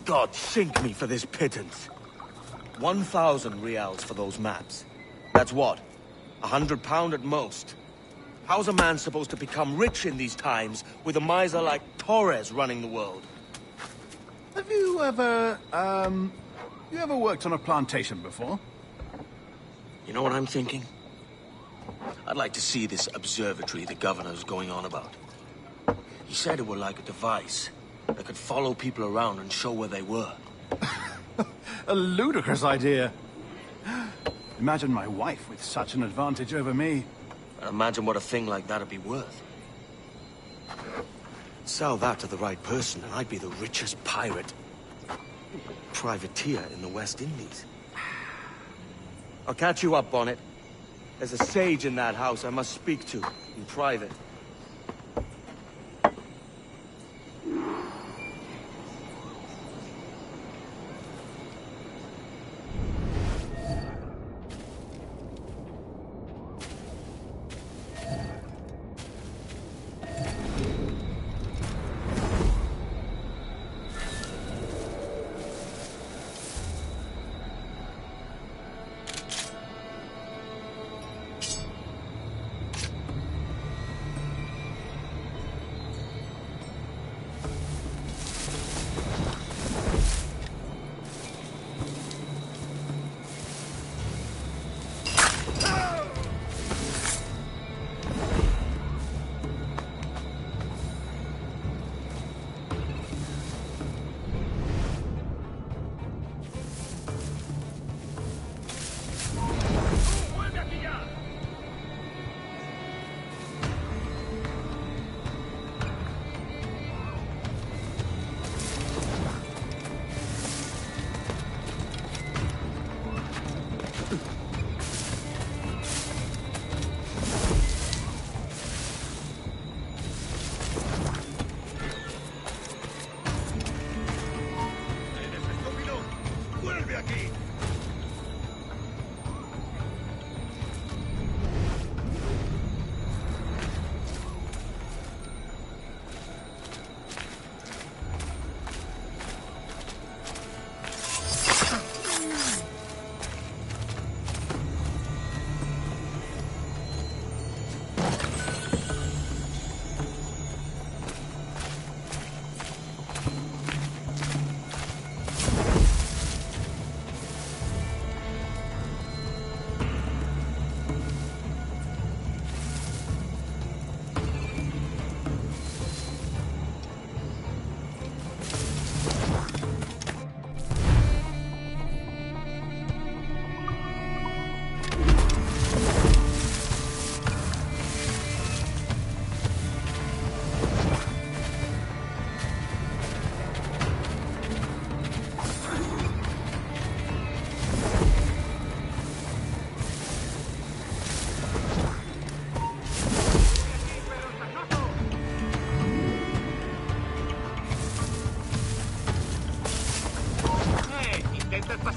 A: God sink me for this pittance. 1,000 reals for those maps. That's what? £100 at most. How's a man supposed to become rich in these times with a miser like Torres running the world?
G: Have you ever, you ever worked on a plantation before?
A: You know what I'm thinking? I'd like to see this observatory the governor's going on about. He said it were like a device that could follow people around and show where they were.
G: A ludicrous idea. Imagine my wife with such an advantage over me.
A: And imagine what a thing like that'd be worth. Sell that to the right person and I'd be the richest pirate. Privateer in the West Indies. I'll catch you up, Bonnet. There's a sage in that house I must speak to, in private.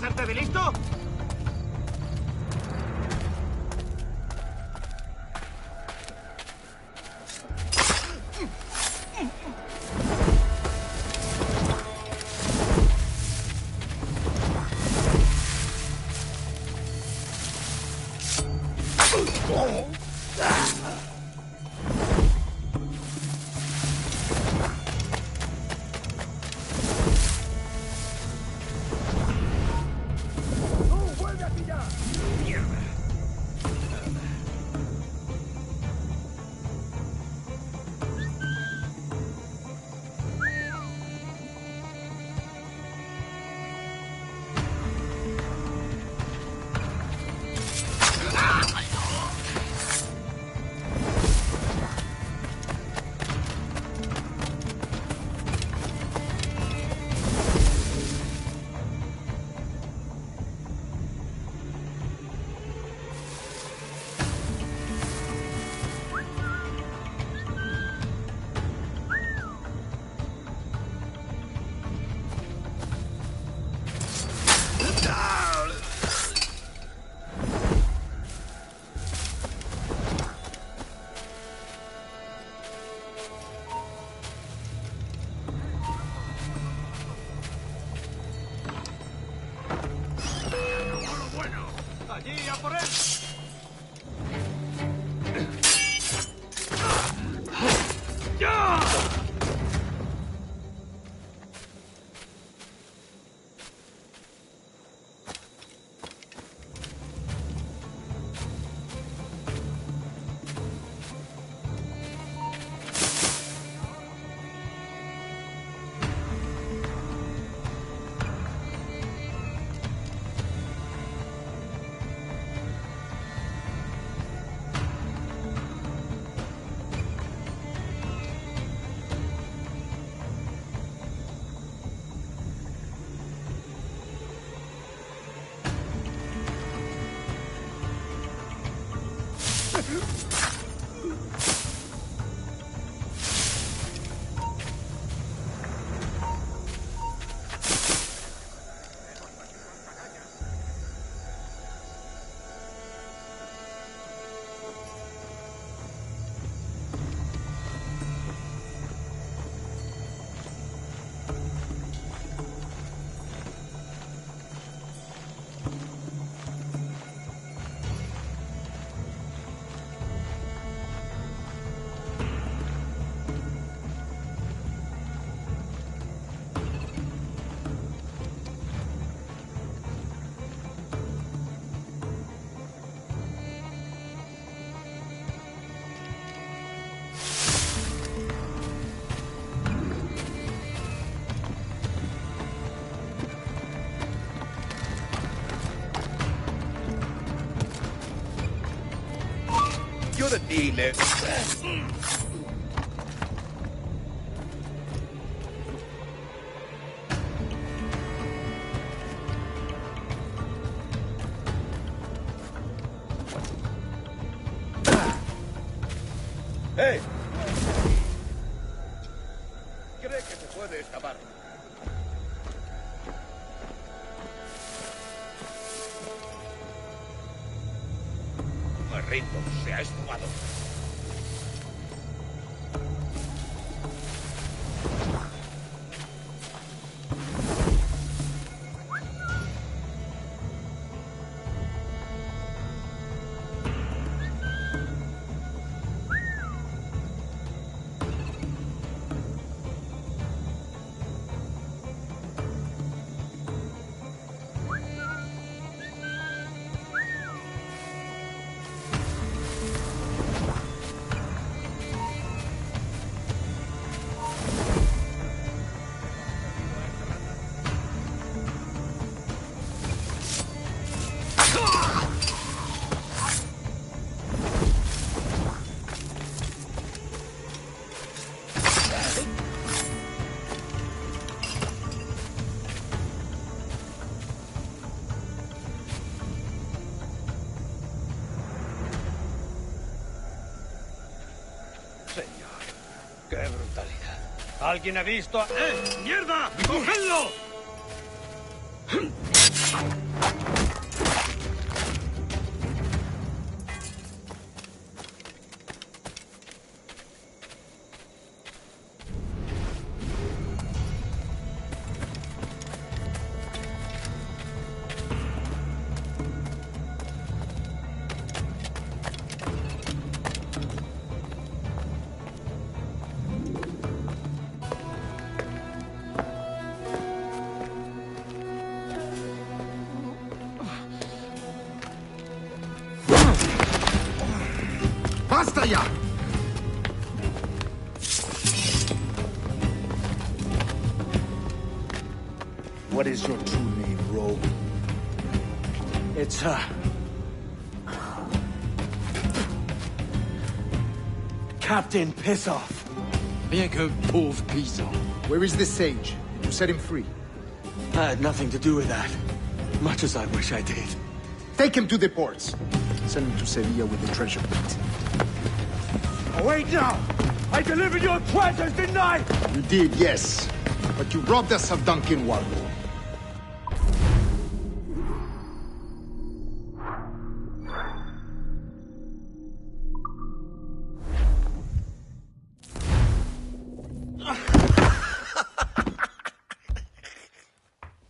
R: hacerte de listo? ¡Allí, a por él! ¡Ya!
U: Yo de ti le... ¡Hey! Cree que se puede escapar. Me rindo, se ha esfumado.
R: ¡Qué brutalidad! ¿Alguien ha visto a... ¡Mierda! ¡Cogedlo!
L: Basta ya! What is your true name, rogue?
A: It's, Captain Pissoff.
L: Bien que pauvre paysan. Where is the sage? Did you set him free?
A: I had nothing to do with that. Much as I wish I did.
L: Take him to the ports. Send him to Sevilla with the treasure plate.
R: Oh, wait now! I delivered your treasures, didn't I?
L: You did, yes. But you robbed us of Duncan Warlow.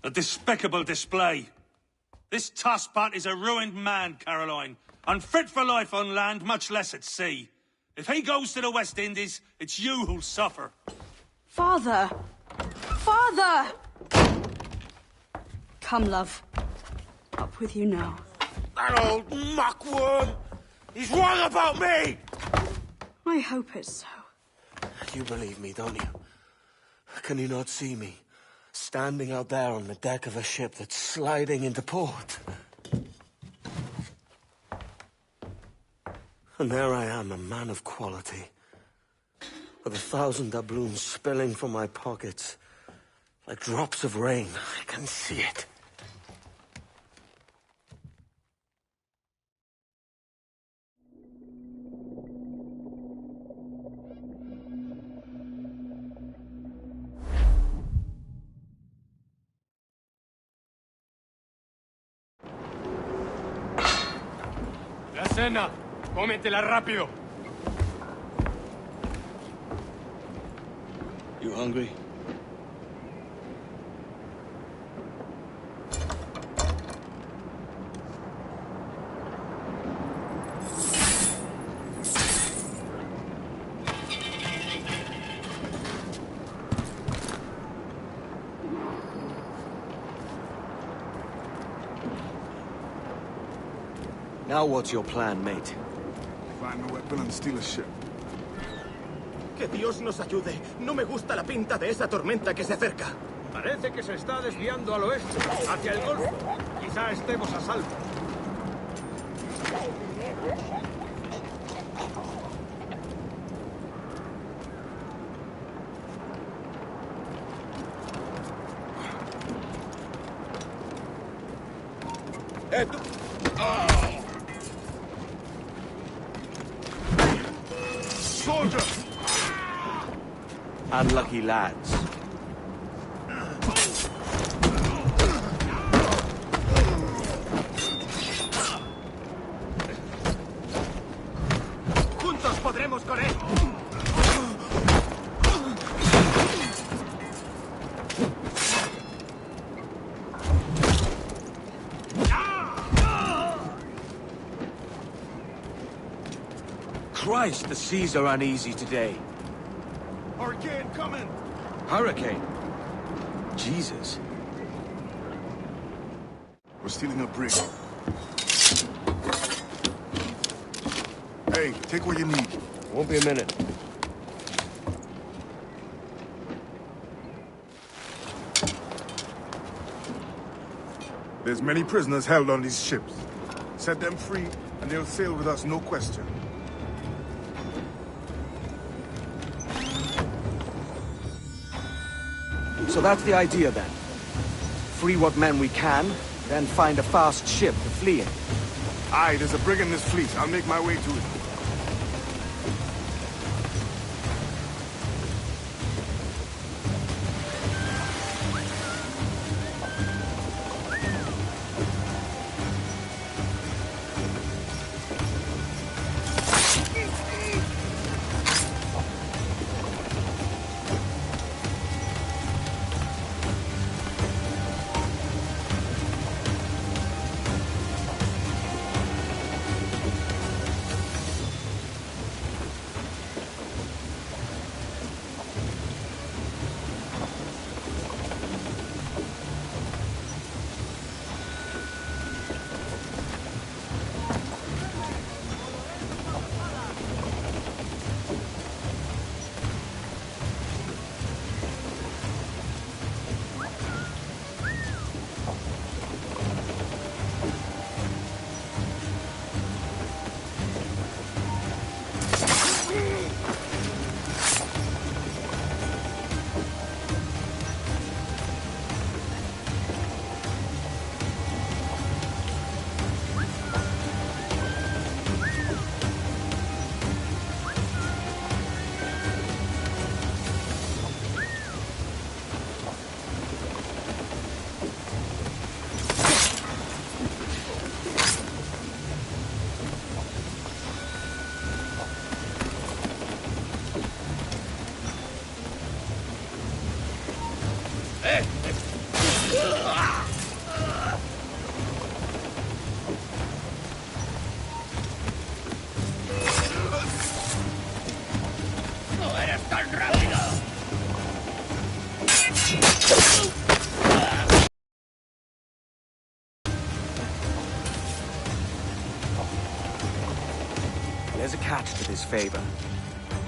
B: A despicable display. This Tosspot is a ruined man, Caroline. Unfit for life on land, much less at sea. If he goes to the West Indies, it's you who'll suffer.
M: Father! Father! Come, love. Up with you now.
R: That old muckworm! He's wrong about me!
M: I hope it's so.
A: You believe me, don't you? Can you not see me? Standing out there on the deck of a ship that's sliding into port. And there I am, a man of quality. With 1,000 doubloons spilling from my pockets. Like drops of rain. I can see it.
T: La cena. Cómetela rápido.
A: You hungry? Now what's your plan, mate?
F: Find a weapon and steal a ship.
C: Que Dios nos ayude. No me gusta la pinta de esa tormenta que se acerca.
S: Parece que se está desviando al oeste, hacia el Golfo. Quizá estemos a salvo.
C: Tú...
F: Soldier!
A: Unlucky lads.
C: Juntos podremos con él.
A: Christ, the seas are uneasy today.
F: Hurricane coming!
A: Hurricane? Jesus.
F: We're stealing a brig. Hey, take what you need.
A: Won't be a minute.
F: There's many prisoners held on these ships. Set them free, and they'll sail with us, no question.
A: So that's the idea, then. Free what men we can, then find a fast ship to flee in.
F: Aye, there's a brig in this fleet. I'll make my way to it.
O: ¡No eres tan rápido!
A: There's a catch to this favor.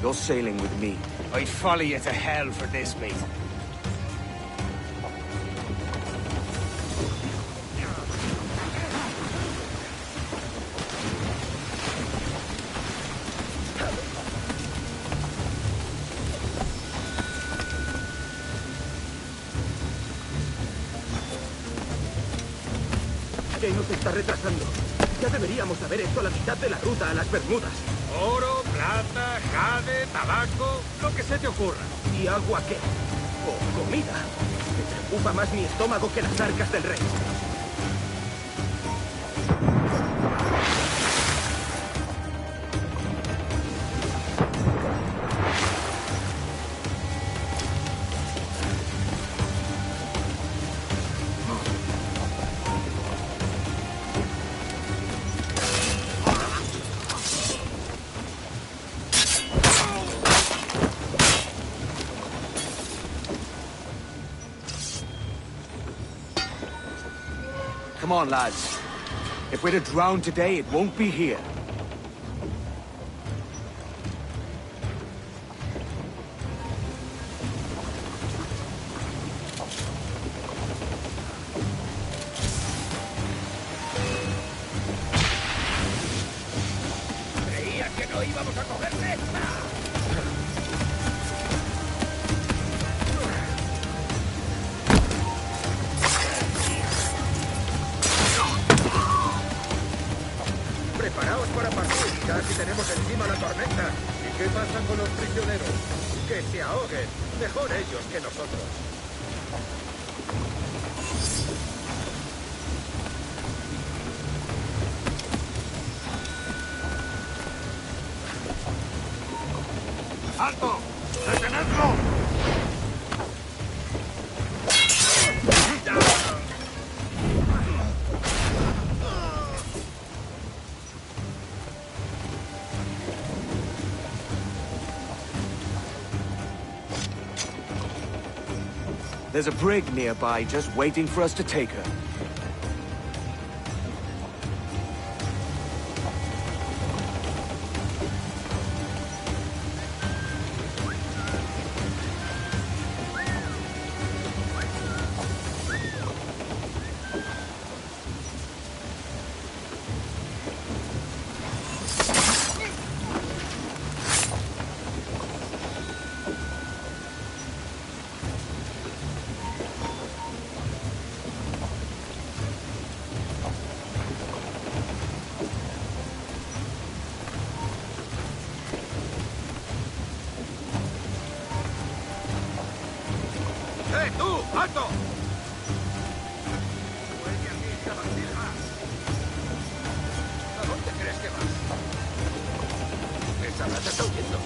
A: You're sailing with me.
T: I'd follow you to hell for this, mate.
C: ¿Qué nos está retrasando? Ya deberíamos haber hecho la mitad de la ruta a las Bermudas.
S: Oro, plata, jade, tabaco, lo que se te ocurra.
C: ¿Y agua qué? ¿O comida? Me preocupa más mi estómago que las arcas del rey.
A: Come on, lads. If we're to drown today, it won't be here.
O: ¿Creías que no íbamos a cogerle?
C: Preparaos para partir, casi tenemos encima la tormenta. ¿Y qué pasa con los prisioneros? Que se ahoguen. Mejor ellos que nosotros.
R: ¡Alto! ¡Detenedlo!
A: There's a brig nearby just waiting for us to take her.
C: ¡Tú! ¡Alto! ¿A dónde crees que vas? Esa rata está huyendo.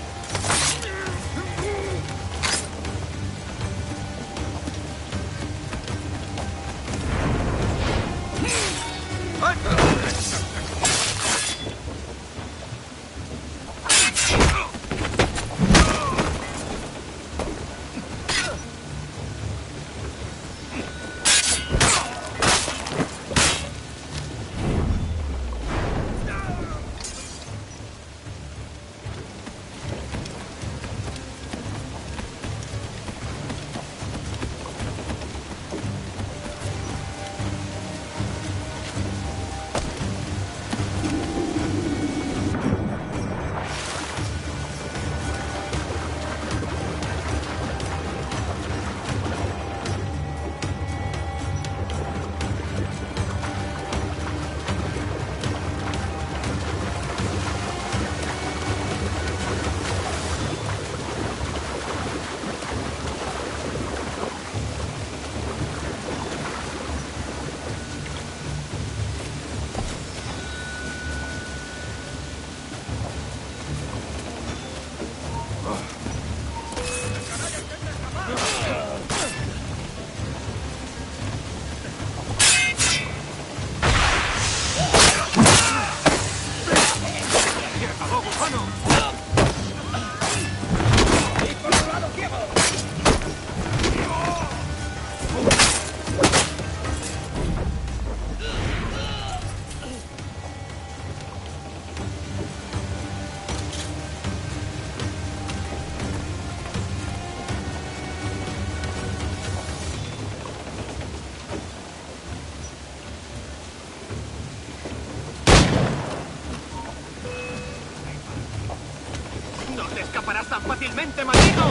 T: ¡Inútilmente maldito!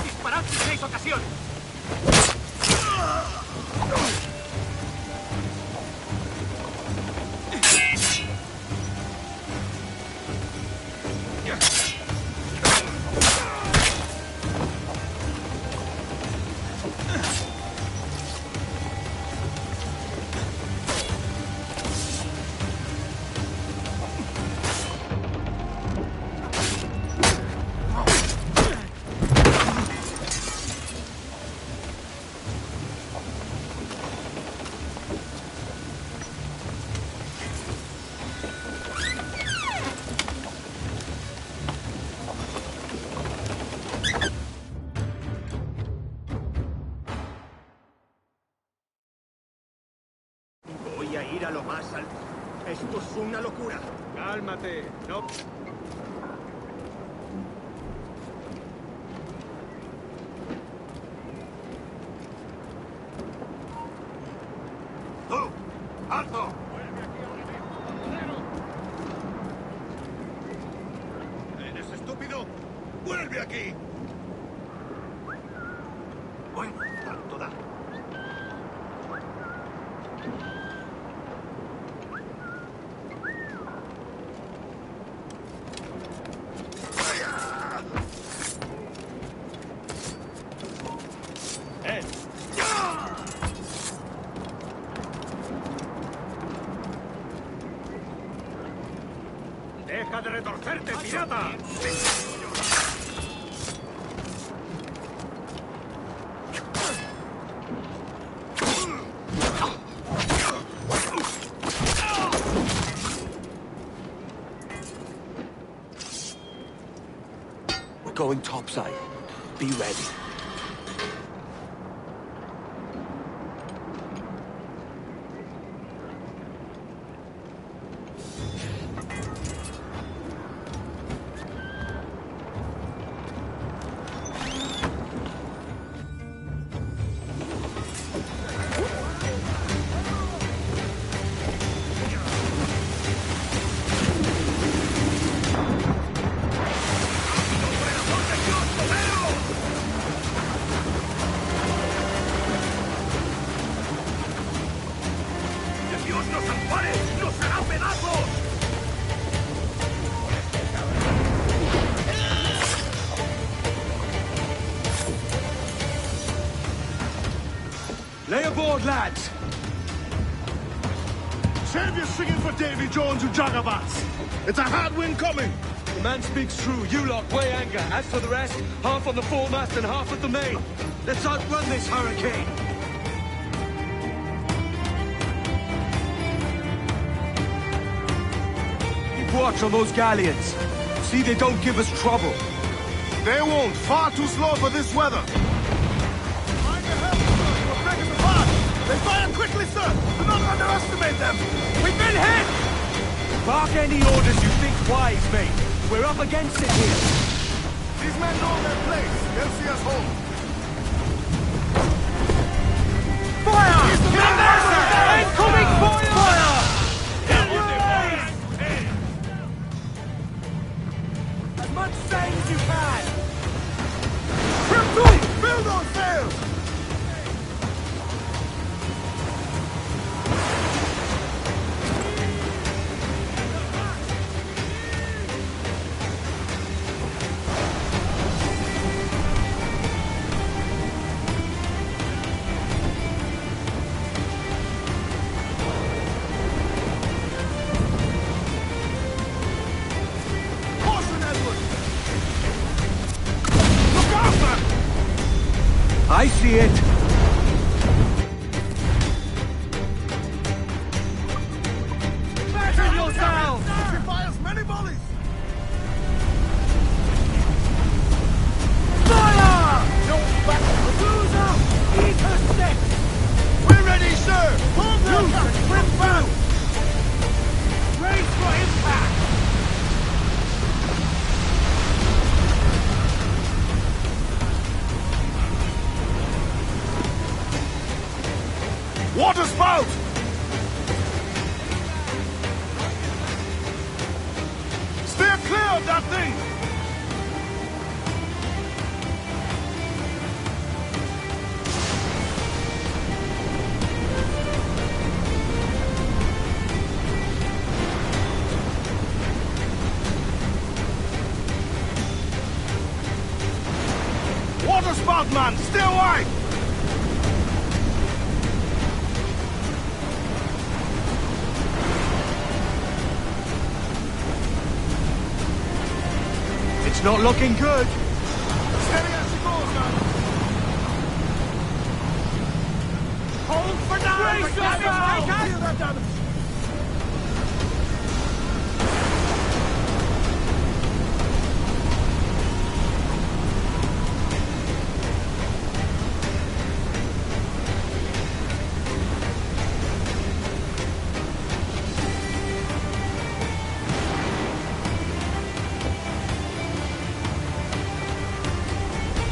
T: ¡Disparad si tenéis ocasión!
C: Voy a ir a lo más alto. Esto es una locura.
S: Cálmate. No.
C: ¡Tú! ¡Alto! ¿Eres estúpido? ¡Vuelve aquí! Bueno, tanto da.
S: ¡Deja de retorcerte, pirata!
A: We're going topside. Be ready.
R: Lay aboard, lads! Save your singing for Davy Jones and Jagabats! It's a hard wind coming!
A: The man speaks true. You lot weigh anchor. As for the rest, half on the foremast and half at the main. Let's outrun this hurricane! Keep watch on those galleons. See they don't give us trouble.
R: They won't. Far too slow for this weather. They fire quickly, sir! Do not underestimate them!
A: We've been hit! Bark any orders you think wise, mate. We're up against it here.
R: These men know their place. They'll see us home.
A: Fire! Incoming fire! Fire! As much sail as you can!
R: Trim to! Build on sails!
A: I see it.
R: Batten yourselves! She fires many volleys!
A: Fire! No back! Lose up! Eat her stick!
R: We're ready, sir! Hold them! Swim back!
A: Brace for impact!
R: Stop that thing! Water spout, man! Stay away!
A: It's not looking good.
R: Steady as she goes, man! Hold for now! Brace yourself! Feel that damage!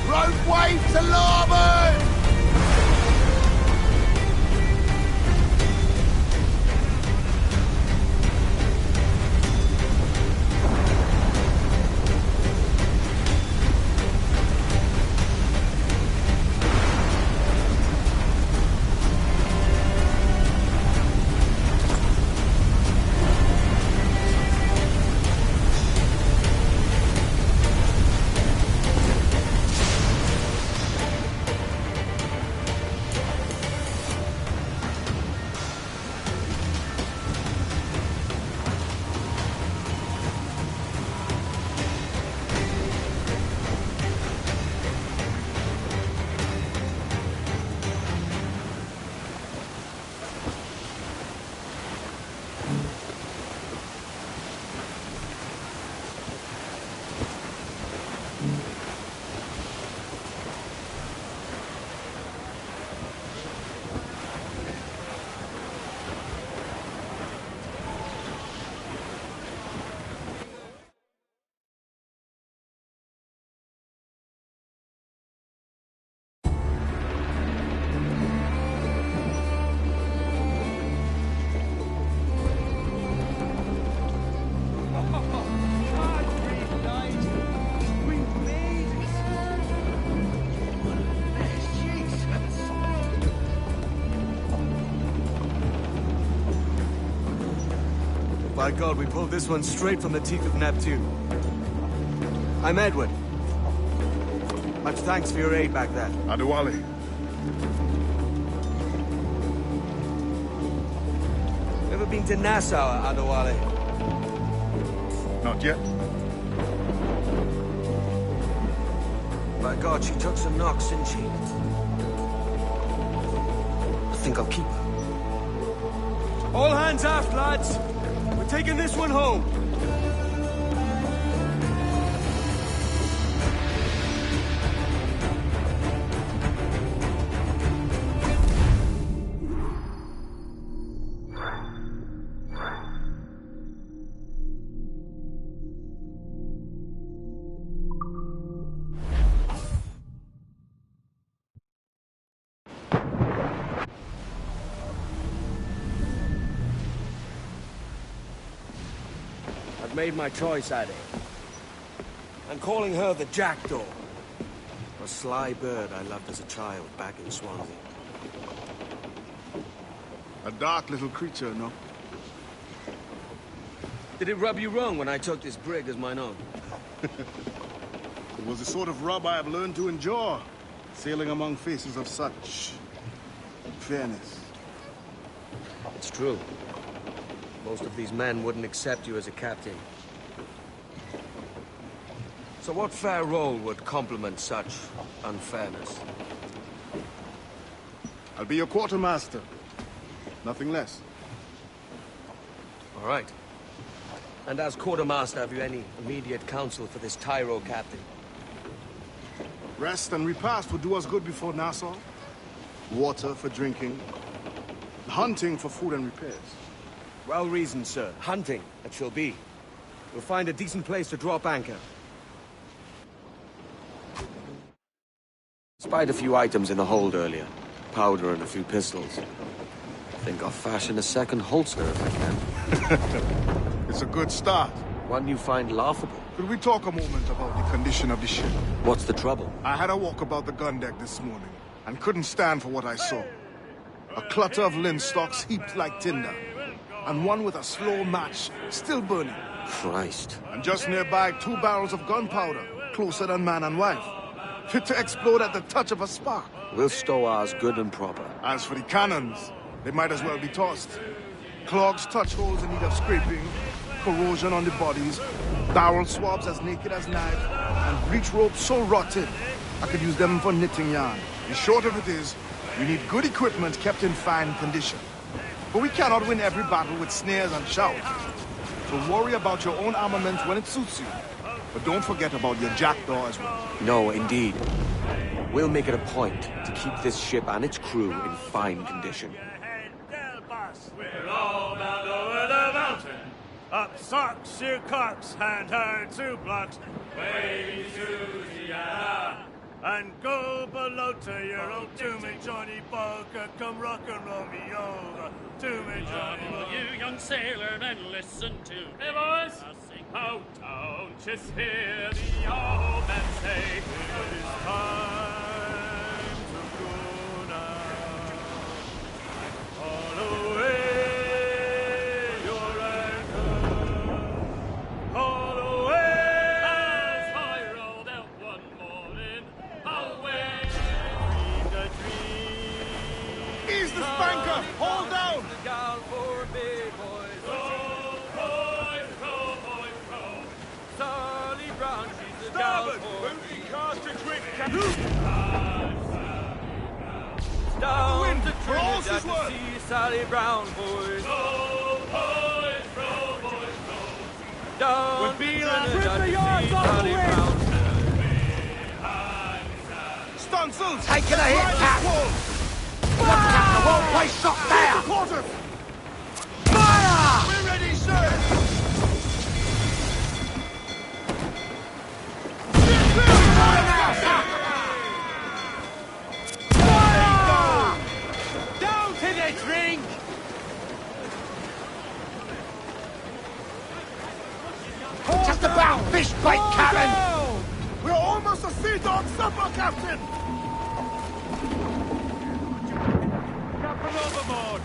E: Rope wave to larboard!
A: By God, we pulled this one straight from the teeth of Neptune. I'm Edward. Much thanks for your aid back there.
R: Adewale.
A: Ever been to Nassau, Adewale?
R: Not yet.
A: By God, she took some knocks, didn't she? I think I'll keep her. All hands aft, lads! We're taking this one home. I've made my choice, Addy. I'm calling her the Jackdaw. A sly bird I loved as a child back in Swansea.
R: A dark little creature, no?
A: Did it rub you wrong when I took this brig as mine own?
R: It was the sort of rub I have learned to endure, sailing among faces of such fairness.
A: It's true. Most of these men wouldn't accept you as a captain. So what fair role would complement such unfairness?
R: I'll be your quartermaster. Nothing less.
A: All right. And as quartermaster, have you any immediate counsel for this Tyro captain?
R: Rest and repast would do us good before Nassau. Water for drinking. Hunting for food and repairs.
A: Well reasoned, sir. Hunting, it shall be. We'll find a decent place to drop anchor. Spied a few items in the hold earlier. Powder and a few pistols. Think I'll fashion a second holster if I can.
R: It's a good start.
A: One you find laughable.
R: Could we talk a moment about the condition of the ship?
A: What's the trouble?
R: I had a walk about the gun deck this morning, and couldn't stand for what I saw. A clutter of linstocks heaped like tinder, and one with a slow match still burning.
A: Christ.
R: And just nearby, 2 barrels of gunpowder, closer than man and wife, fit to explode at the touch of a spark.
A: We'll stow ours good and proper.
R: As for the cannons, they might as well be tossed. Clogs touch holes in need of scraping, corrosion on the bodies, barrel swabs as naked as knives, and breech ropes so rotted, I could use them for knitting yarn. The short of it is, we need good equipment kept in fine condition. But we cannot win every battle with snares and shouts. So worry about your own armament when it suits you. But don't forget about your jackdaw as well.
A: No, indeed. We'll make it a point to keep this ship and its crew in fine condition.
B: We're all bound over the mountain. Up socks, your cocks, hand hard 2 blocks. Way to the and go below to your old to me, Johnny Boker. Come rock and roll me over. To me, Johnny Boker.
H: You young sailor, then listen to me. Hey, boys! Sing out, don't just hear the old man say, it is time to go now. Haul away your anchor. Haul away as I rolled out one morning. Away, dreamed a dream.
R: Ease the spanker! Hold down!
H: For big boys. Row, boys, row, boys, row. Sally Brown, she's the gal for me.
R: Cast a drink,
H: Down to Trinidad to see Sally Brown, boys. Row, boys, row, boys, row. Down to Trinidad to see Sally Brown.
R: Stunsels!
E: Taking a hit, Cap! Look at the whole place shot there!
R: Quarter!
E: Fire!
R: We're ready, sir!
E: Down to the drink! Just about fish bait, Captain!
R: We're almost a sea dog supper, Captain!
H: Captain overboard!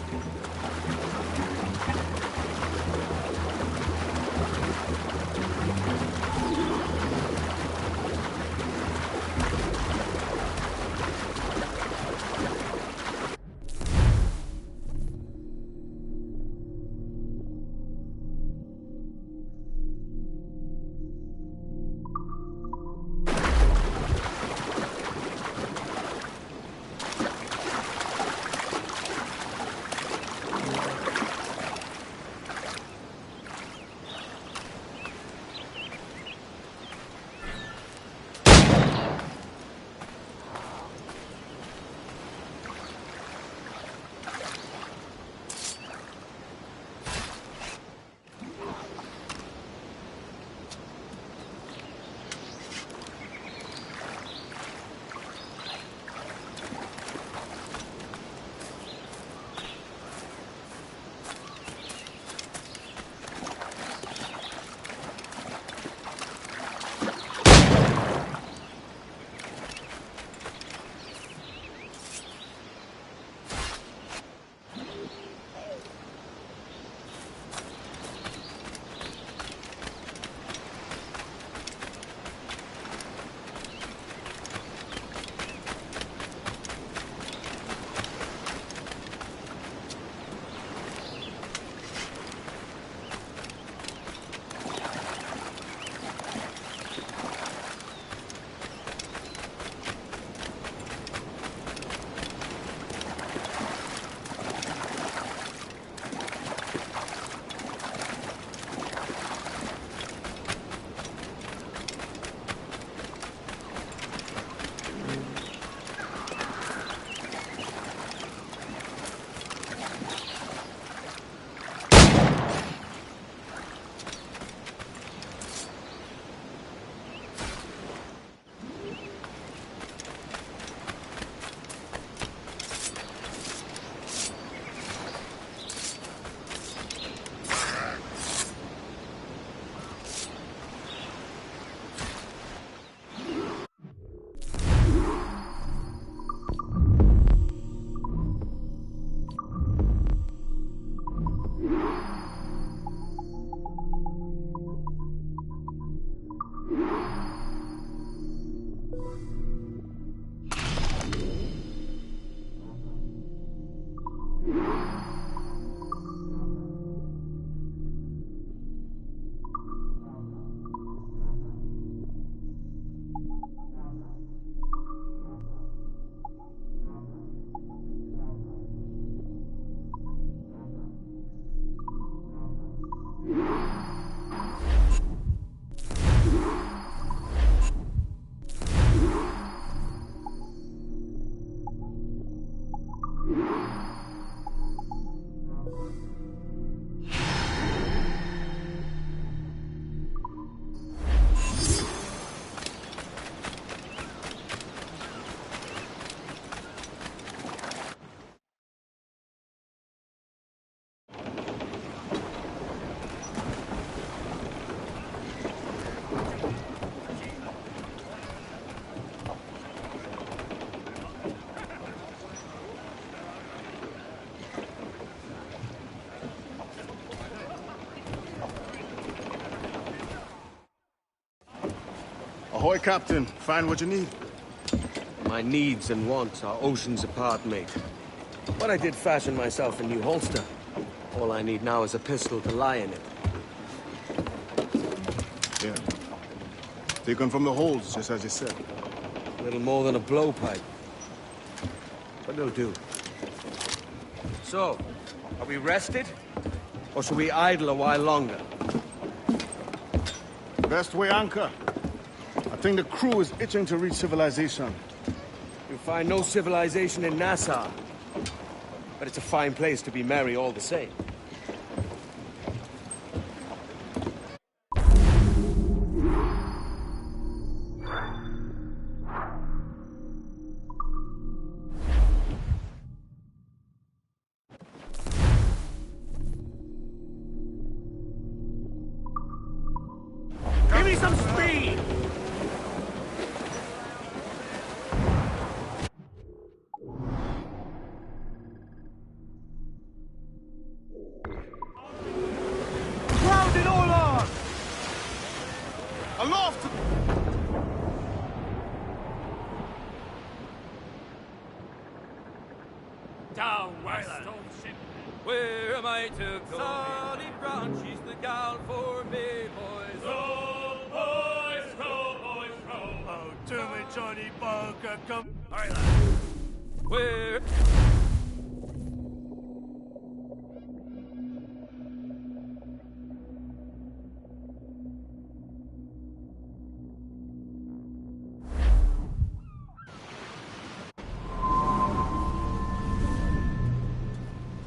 R: Ahoy, Captain. Find what you need.
A: My needs and wants are oceans apart, mate. But I did fashion myself a new holster. All I need now is a pistol to lie in it.
R: Yeah. Taken from the holds, just as you said.
A: Little more than a blowpipe. But it'll do. So, are we rested? Or should we idle a while longer?
R: Best way anchor. I think the crew is itching to reach civilization.
A: You'll find no civilization in Nassau. But it's a fine place to be merry all the same.
B: Give me some speed!
R: Grounded all on! Aloft!
H: Down west, old ship. Where am I to go? Sally Brown, she's the gal for me, boys. Row, boys, row, boys, row. Oh, to me, Johnny Bunker, come. All right, lads. Where?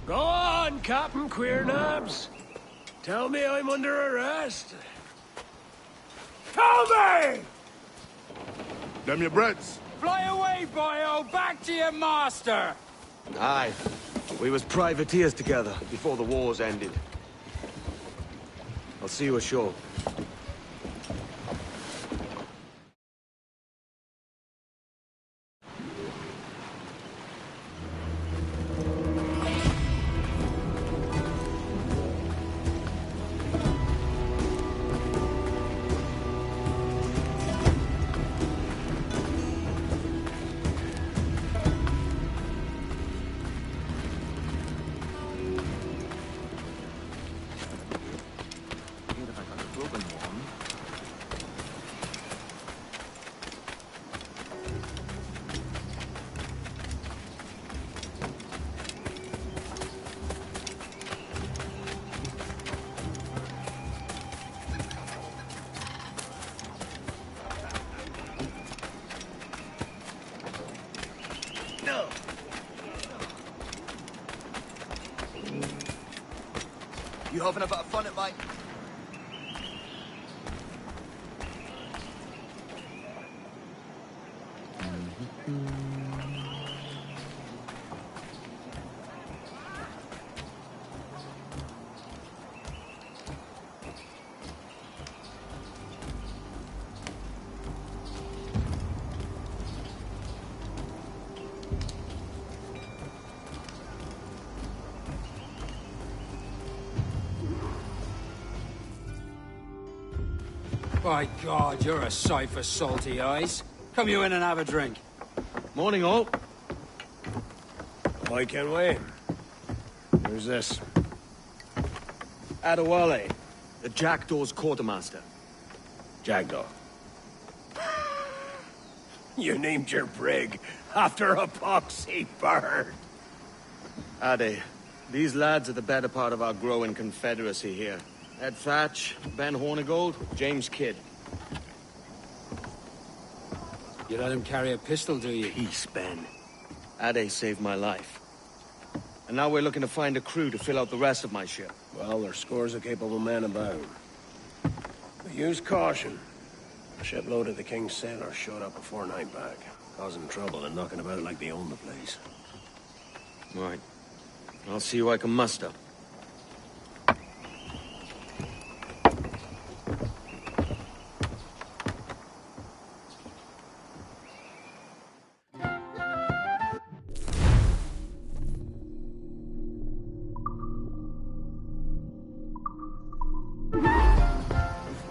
N: Go on, Captain Queernabs. Tell me I'm under arrest. Tell me!
R: Them your breads.
S: Fly away, boyo! Back to your master!
A: Aye. We was privateers together before the wars ended. I'll see you ashore.
V: You having a bit of fun at mine?
S: By God, you're a sight for salty eyes. Come you in and have a drink.
A: Morning, all.
N: I can wait. Who's this?
A: Adewale, the Jackdaw's quartermaster.
N: Jackdaw. You named your brig after a poxy bird.
A: Ade, these lads are the better part of our growing confederacy here. Ed Thatch, Ben Hornigold, James Kidd.
S: You let him carry a pistol, do you?
A: Peace, Ben. Ade saved my life. And now we're looking to find a crew to fill out the rest of my ship.
N: Well, there's scores of capable men about. But use caution. A shipload of the King's sailors showed up a fortnight back, causing trouble and knocking about like they own the place.
A: Right. I'll see who I can muster.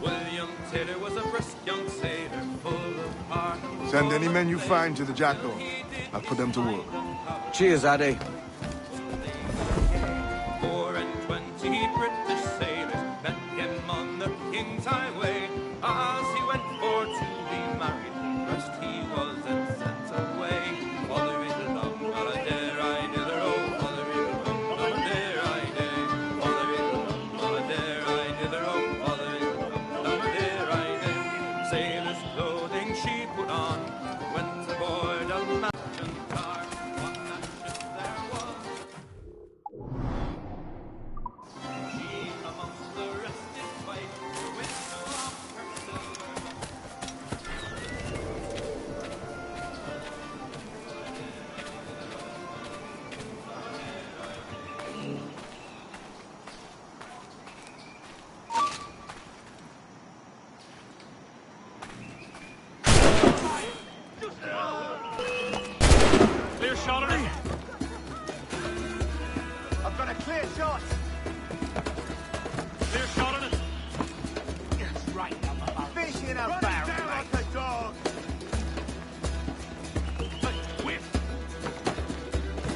H: William Taylor was a brisk young sailor, full
R: Send any men you find to the Jackal. I'll put them to work.
A: Cheers, Addy.
D: 4 and 20 British sailors met him on the King's Highway. As he went for to be married, first he was and sent away. Father in the long there I did oh, father in the long there I did. Father in the long there I did oh, father in the long there I did. Sailor's clothing she put on, went aboard a mountain car. On that ship there was she amongst the rest is white, with no her silver.
S: Clear shot on it.
V: I've got a clear shot.
S: Clear shot on it.
V: That's right down the barrel. Fish in a barrel, down like a dog.
S: Whip.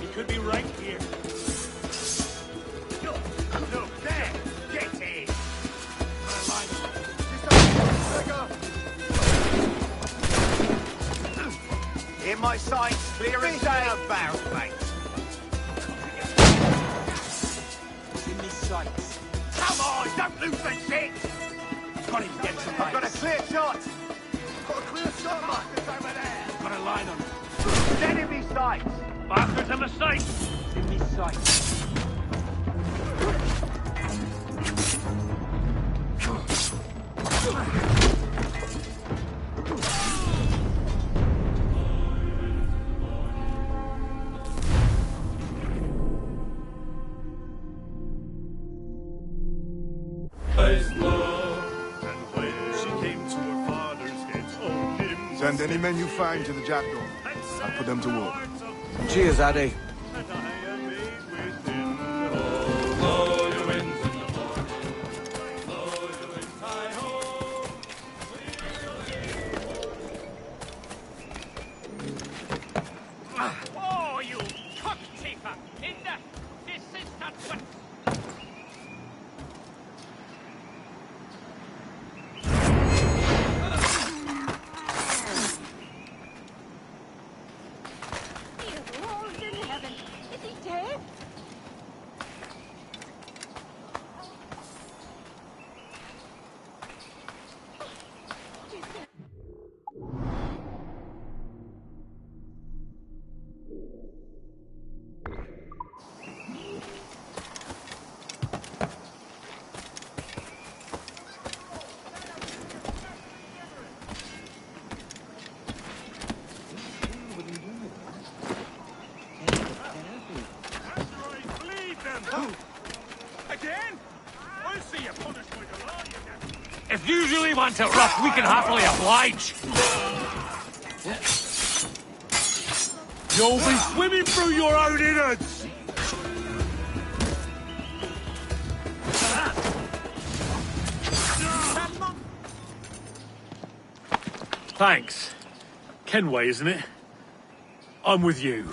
S: He could be right here.
V: Look, there. Get in. In my sights, clear as day. A barrel, mate. In my sights. Come on, don't lose the shit. Got him dead to I've got a clear shot. Got a clear shot, Bastards over there.
S: Got a line on him.
V: Dead in me sights.
S: Bastards, a mistake.
V: In me sights.
R: Send any men you find to the Jackal. I'll put them to work.
A: Cheers, Addy.
H: Oh, you cockchafer! Enough! This is not what...
P: Dear Lord in heaven, is he dead?
S: Again? I'll see you punished by the law, you get. If you usually want to rough, we can happily oblige. You'll be swimming through your own innards. Thanks. Kenway, isn't it? I'm with you.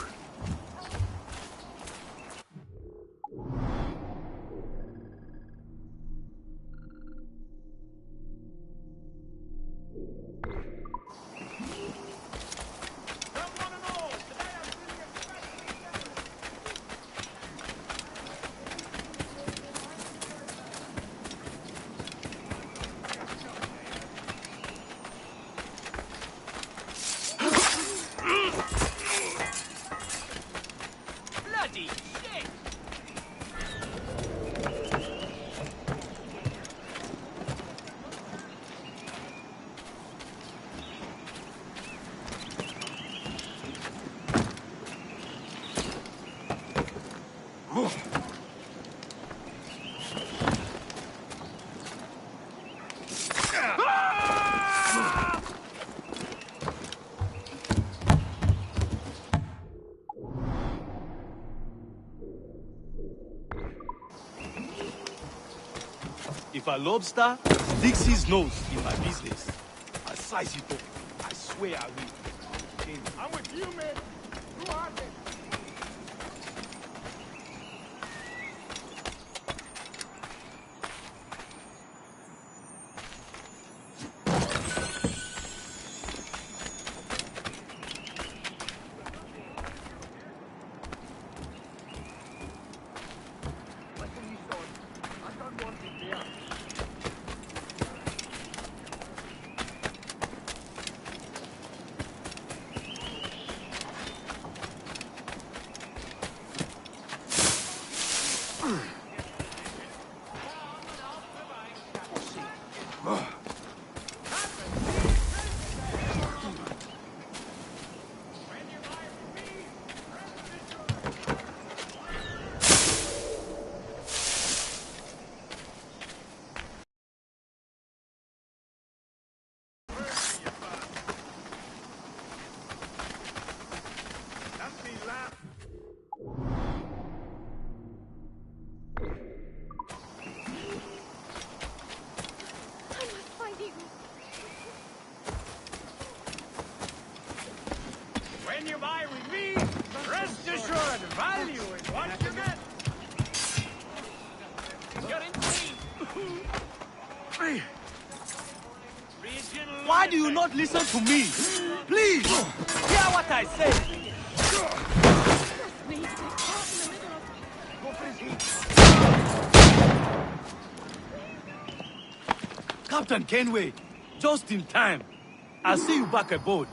H: Bloody shit!
T: If a lobster digs his nose in my business, I size it up. I swear I will.
G: talking.
V: I'm with you, man. Who are they?
S: When you buy with me, rest assured, value is what you get. You're in.
T: Why do you not listen to me? Please, hear what I say. Captain Kenway, just in time. I'll see you back aboard.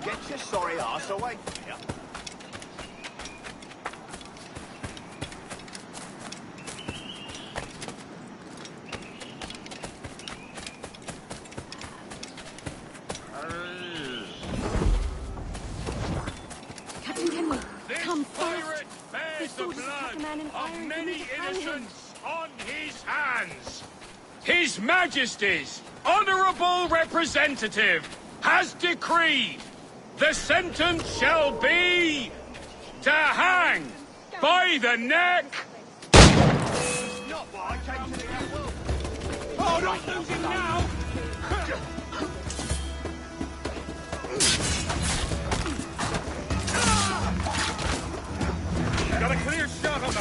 V: Get your sorry ass away from here.
M: Captain Kenway, come
B: Pirate
M: fast.
B: bears
M: This
B: the
M: sword has struck a man
B: blood
M: in
B: of
M: iron.
B: many
M: We need to hang him.
B: innocents on his hands. His Majesty's honorable representative has decreed the sentence shall be to hang by the neck.
V: Not what I came to the outworld.
B: Oh, not losing now! Got a clear shot on the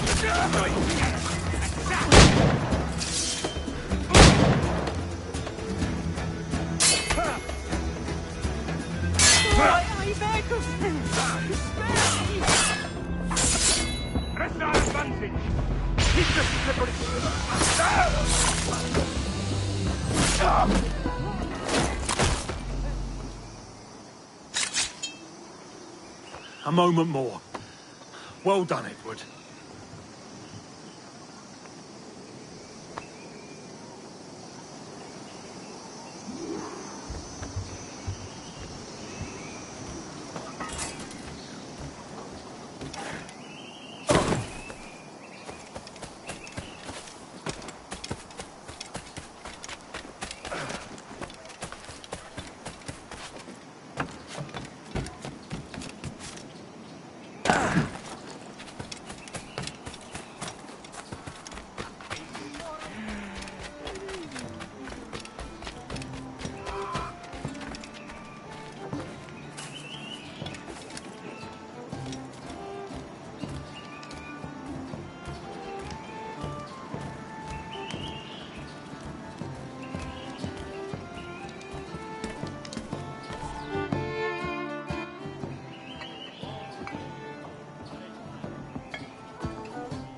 B: Press our advantage! Keep the slippery... A moment more. Well done, Edward.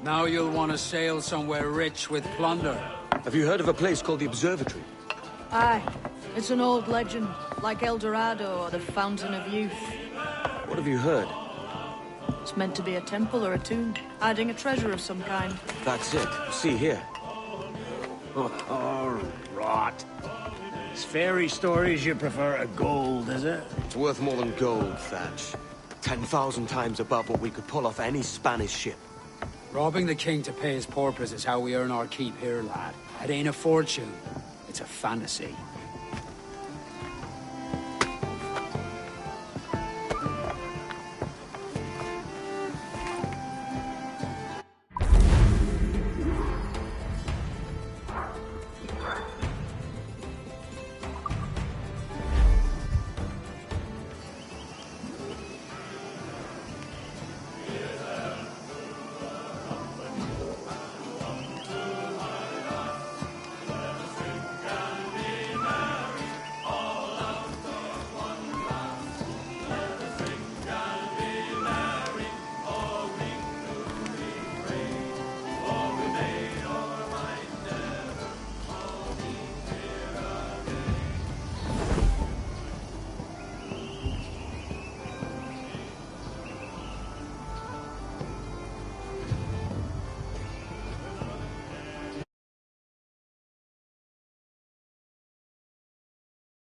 I: Now you'll want to sail somewhere rich with plunder.
A: Have you heard of a place called the Observatory?
Q: Aye. It's an old legend, like El Dorado or the Fountain of Youth.
A: What have you heard?
Q: It's meant to be a temple or a tomb, hiding a treasure of some kind.
A: That's it. See here.
N: Oh, rot. It's fairy stories you prefer to gold, is it?
A: It's worth more than gold, Thatch. 10,000 times above what we could pull off any Spanish ship.
I: Robbing the king to pay his porpoise is how we earn our keep here, lad. It ain't a fortune. It's a fantasy.